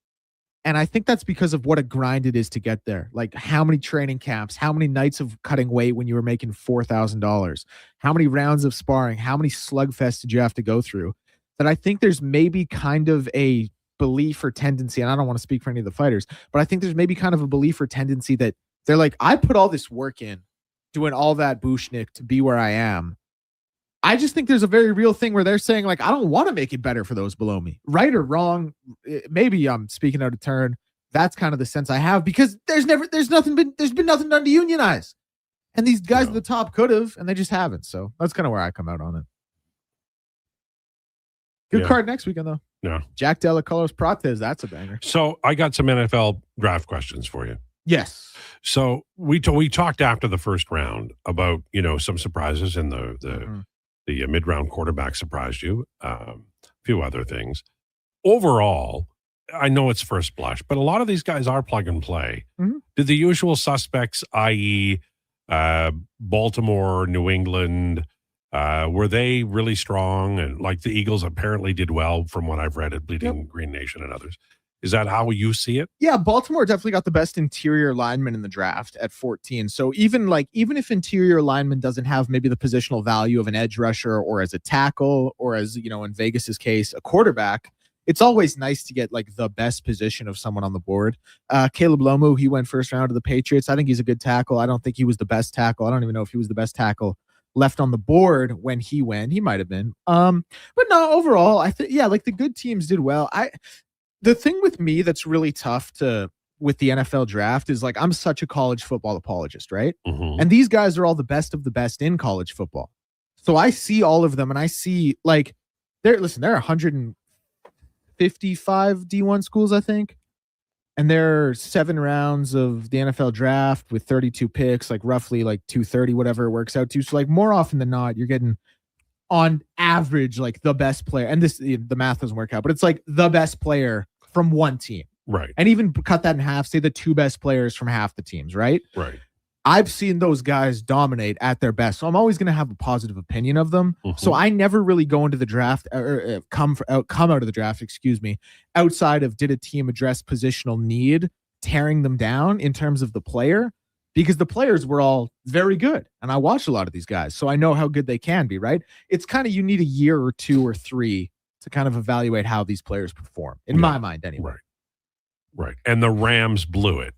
And I think that's because of what a grind it is to get there. How many training camps, how many nights of cutting weight when you were making $4,000, how many rounds of sparring, how many slugfests did you have to go through? that I think there's maybe kind of a belief or tendency, and I don't want to speak for any of the fighters, but I think there's maybe kind of a belief or tendency that they're like, I put all this work in doing all that bushnick to be where I am. I just think there's a very real thing where they're saying, like, I don't want to make it better for those below me. Right or wrong, maybe I'm speaking out of turn. That's kind of the sense I have, because there's been nothing done to unionize. And these guys at the top could have, and they just haven't. So that's kind of where I come out on it. Good card next weekend, though. Yeah. Jack Dela Carlos Prates. That's a banger. So I got some NFL draft questions for you. Yes. So we talked after the first round about, some surprises, and the mid-round quarterback surprised you. A few other things. Overall, I know it's first blush, but a lot of these guys are plug and play. Mm-hmm. Did the usual suspects, i.e., Baltimore, New England, were they really strong? And like the Eagles apparently did well from what I've read at Bleeding Green Nation and others. Is that how you see it? Yeah, Baltimore definitely got the best interior lineman in the draft at 14. So even if interior lineman doesn't have maybe the positional value of an edge rusher or as a tackle or as, in Vegas's case, a quarterback, it's always nice to get like the best position of someone on the board. Caleb Lomu, he went first round to the Patriots. I think he's a good tackle. I don't think he was the best tackle. I don't even know if he was the best tackle left on the board when he went. He might have been. But no, overall, I think, like the good teams did well. The thing with me that's really tough with the NFL draft is like, I'm such a college football apologist, right? Mm-hmm. And these guys are all the best of the best in college football. So I see all of them, and I see like there are 155 D1 schools, I think. And there are 7 rounds of the NFL draft with 32 picks, like roughly like 230, whatever it works out to. So like more often than not, you're getting on average like the best player. And the math doesn't work out, but it's like the best player from one team. Right. And even cut that in half, say the 2 best players from half the teams, right? Right. I've seen those guys dominate at their best. So I'm always going to have a positive opinion of them. Mm-hmm. So I never really go into the draft or come out of the draft, outside of did a team address positional need, tearing them down in terms of the player, because the players were all very good. And I watch a lot of these guys, so I know how good they can be, right? It's kind of, you need a year or 2 or 3 to kind of evaluate how these players perform, in my mind anyway. Right. And the Rams blew it.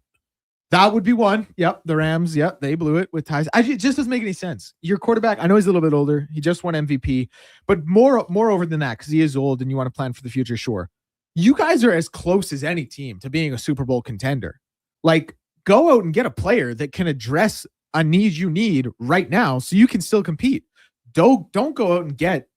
That would be one. Yep. The Rams. Yep. They blew it with ties. It just doesn't make any sense. Your quarterback, I know he's a little bit older. He just won MVP, but moreover than that, because he is old and you want to plan for the future. Sure. You guys are as close as any team to being a Super Bowl contender. Like, go out and get a player that can address a need you need right now so you can still compete. Don't go out and get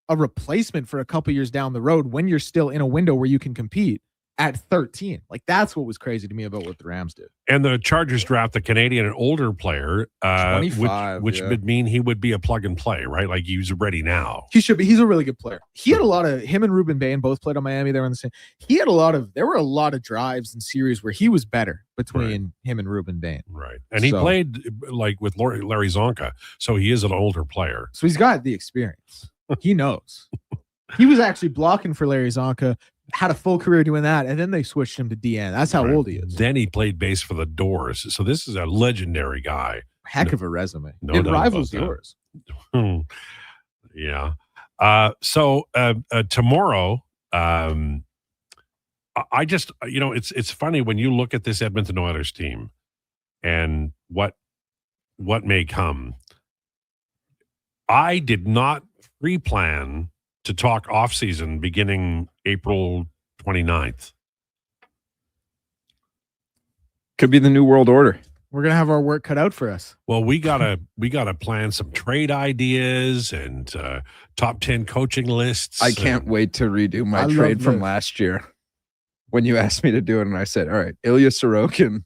a replacement for a couple years down the road when you're still in a window where you can compete at 13. Like, that's what was crazy to me about what the Rams did. And the Chargers draft a Canadian, an older player, 25, which would mean he would be a plug and play, right? Like, he's ready now. He should be. He's a really good player. He had him and Ruben Bain both played on Miami. They were on the same. There were a lot of drives and series where he was better between him and Ruben Bain. Right. And he played like with Larry Zonka. So he is an older player. So he's got the experience. He knows. He was actually blocking for Larry Zonka, had a full career doing that, and then they switched him to DN. That's how old he is. Then he played bass for the Doors. So this is a legendary guy. Heck of a resume. No it doubt rivals about yours. Yeah. So tomorrow, I just, it's funny when you look at this Edmonton Oilers team and what may come. I did not pre-plan to talk off-season beginning April 29th. Could be the new world order. We're gonna have our work cut out for us. Well, we gotta plan some trade ideas and top 10 coaching lists. I can't wait to redo my trade from last year when you asked me to do it, and I said, "All right, Ilya Sorokin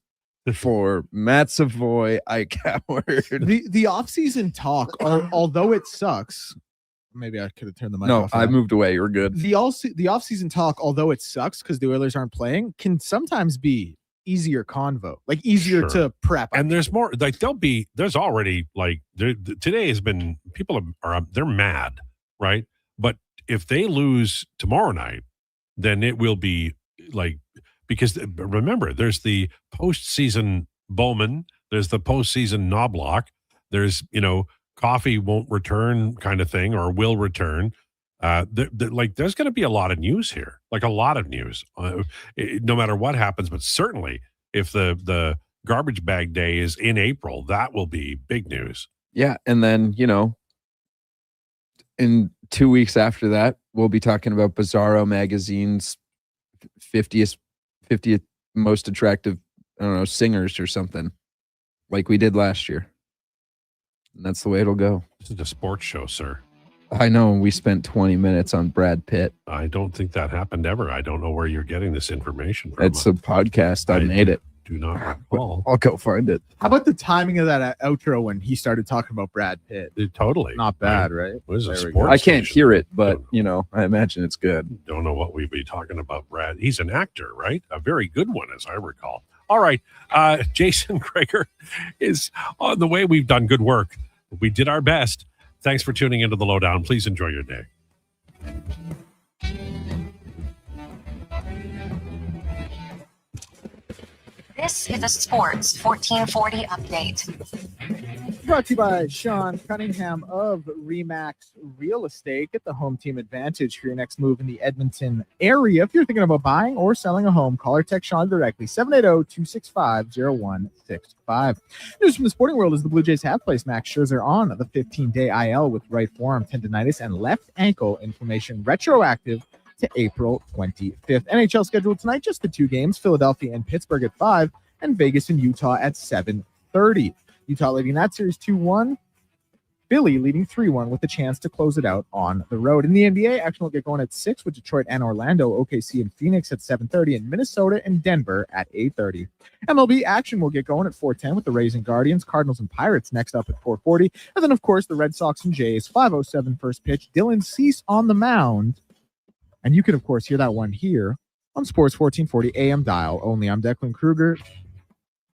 for Matt Savoy, Ike Howard." The off-season talk, although it sucks. Maybe I could have turned the mic off. No, I moved away. You're good. The off-season talk, although it sucks because the Oilers aren't playing, can sometimes be easier convo, like easier to prep. And there's more, like there's already like today has been, people they're mad, right? But if they lose tomorrow night, then it will be like, because remember, there's the postseason Bowman, there's the postseason Knobloch, there's, Coffee won't return kind of thing, or will return. There's going to be a lot of news here, like a lot of news, no matter what happens. But certainly, if the garbage bag day is in April, that will be big news. Yeah, and then in 2 weeks after that, we'll be talking about Bizarro magazine's 50th most attractive, I don't know, singers or something, like we did last year. And that's the way it'll go. This is a sports show, sir. I know. We spent 20 minutes on Brad Pitt. I don't think that happened ever. I don't know where you're getting this information from. It's a podcast. I made it. Do not recall. I'll go find it. How about the timing of that outro when he started talking about Brad Pitt? Totally. Not bad, right? I can't hear it, but, I imagine it's good. Don't know what we'd be talking about, Brad. He's an actor, right? A very good one, as I recall. All right. Jason Krueger is on the way. We've done good work. We did our best. Thanks for tuning into the Lowdown. Please enjoy your day. This is a Sports 1440 update. Brought to you by Sean Cunningham of Remax Real Estate. Get the home team advantage for your next move in the Edmonton area. If you're thinking about buying or selling a home, call or text Sean directly, 780-265-0165. News from the sporting world is the Blue Jays have placed Max Scherzer on the 15-day IL with right forearm tendonitis and left ankle inflammation, retroactive to April 25th. NHL scheduled tonight, just the 2 games, Philadelphia and Pittsburgh at 5, and Vegas and Utah at 7:30. Utah leading that series 2-1. Philly leading 3-1 with a chance to close it out on the road. In the NBA, action will get going at 6 with Detroit and Orlando, OKC and Phoenix at 7:30, and Minnesota and Denver at 8:30. MLB action will get going at 4:10 with the Rays and Guardians, Cardinals and Pirates next up at 4:40. And then, of course, the Red Sox and Jays, 5:07 first pitch. Dylan Cease on the mound. And you can, of course, hear that one here on Sports 1440 AM dial only. I'm Declan Krueger.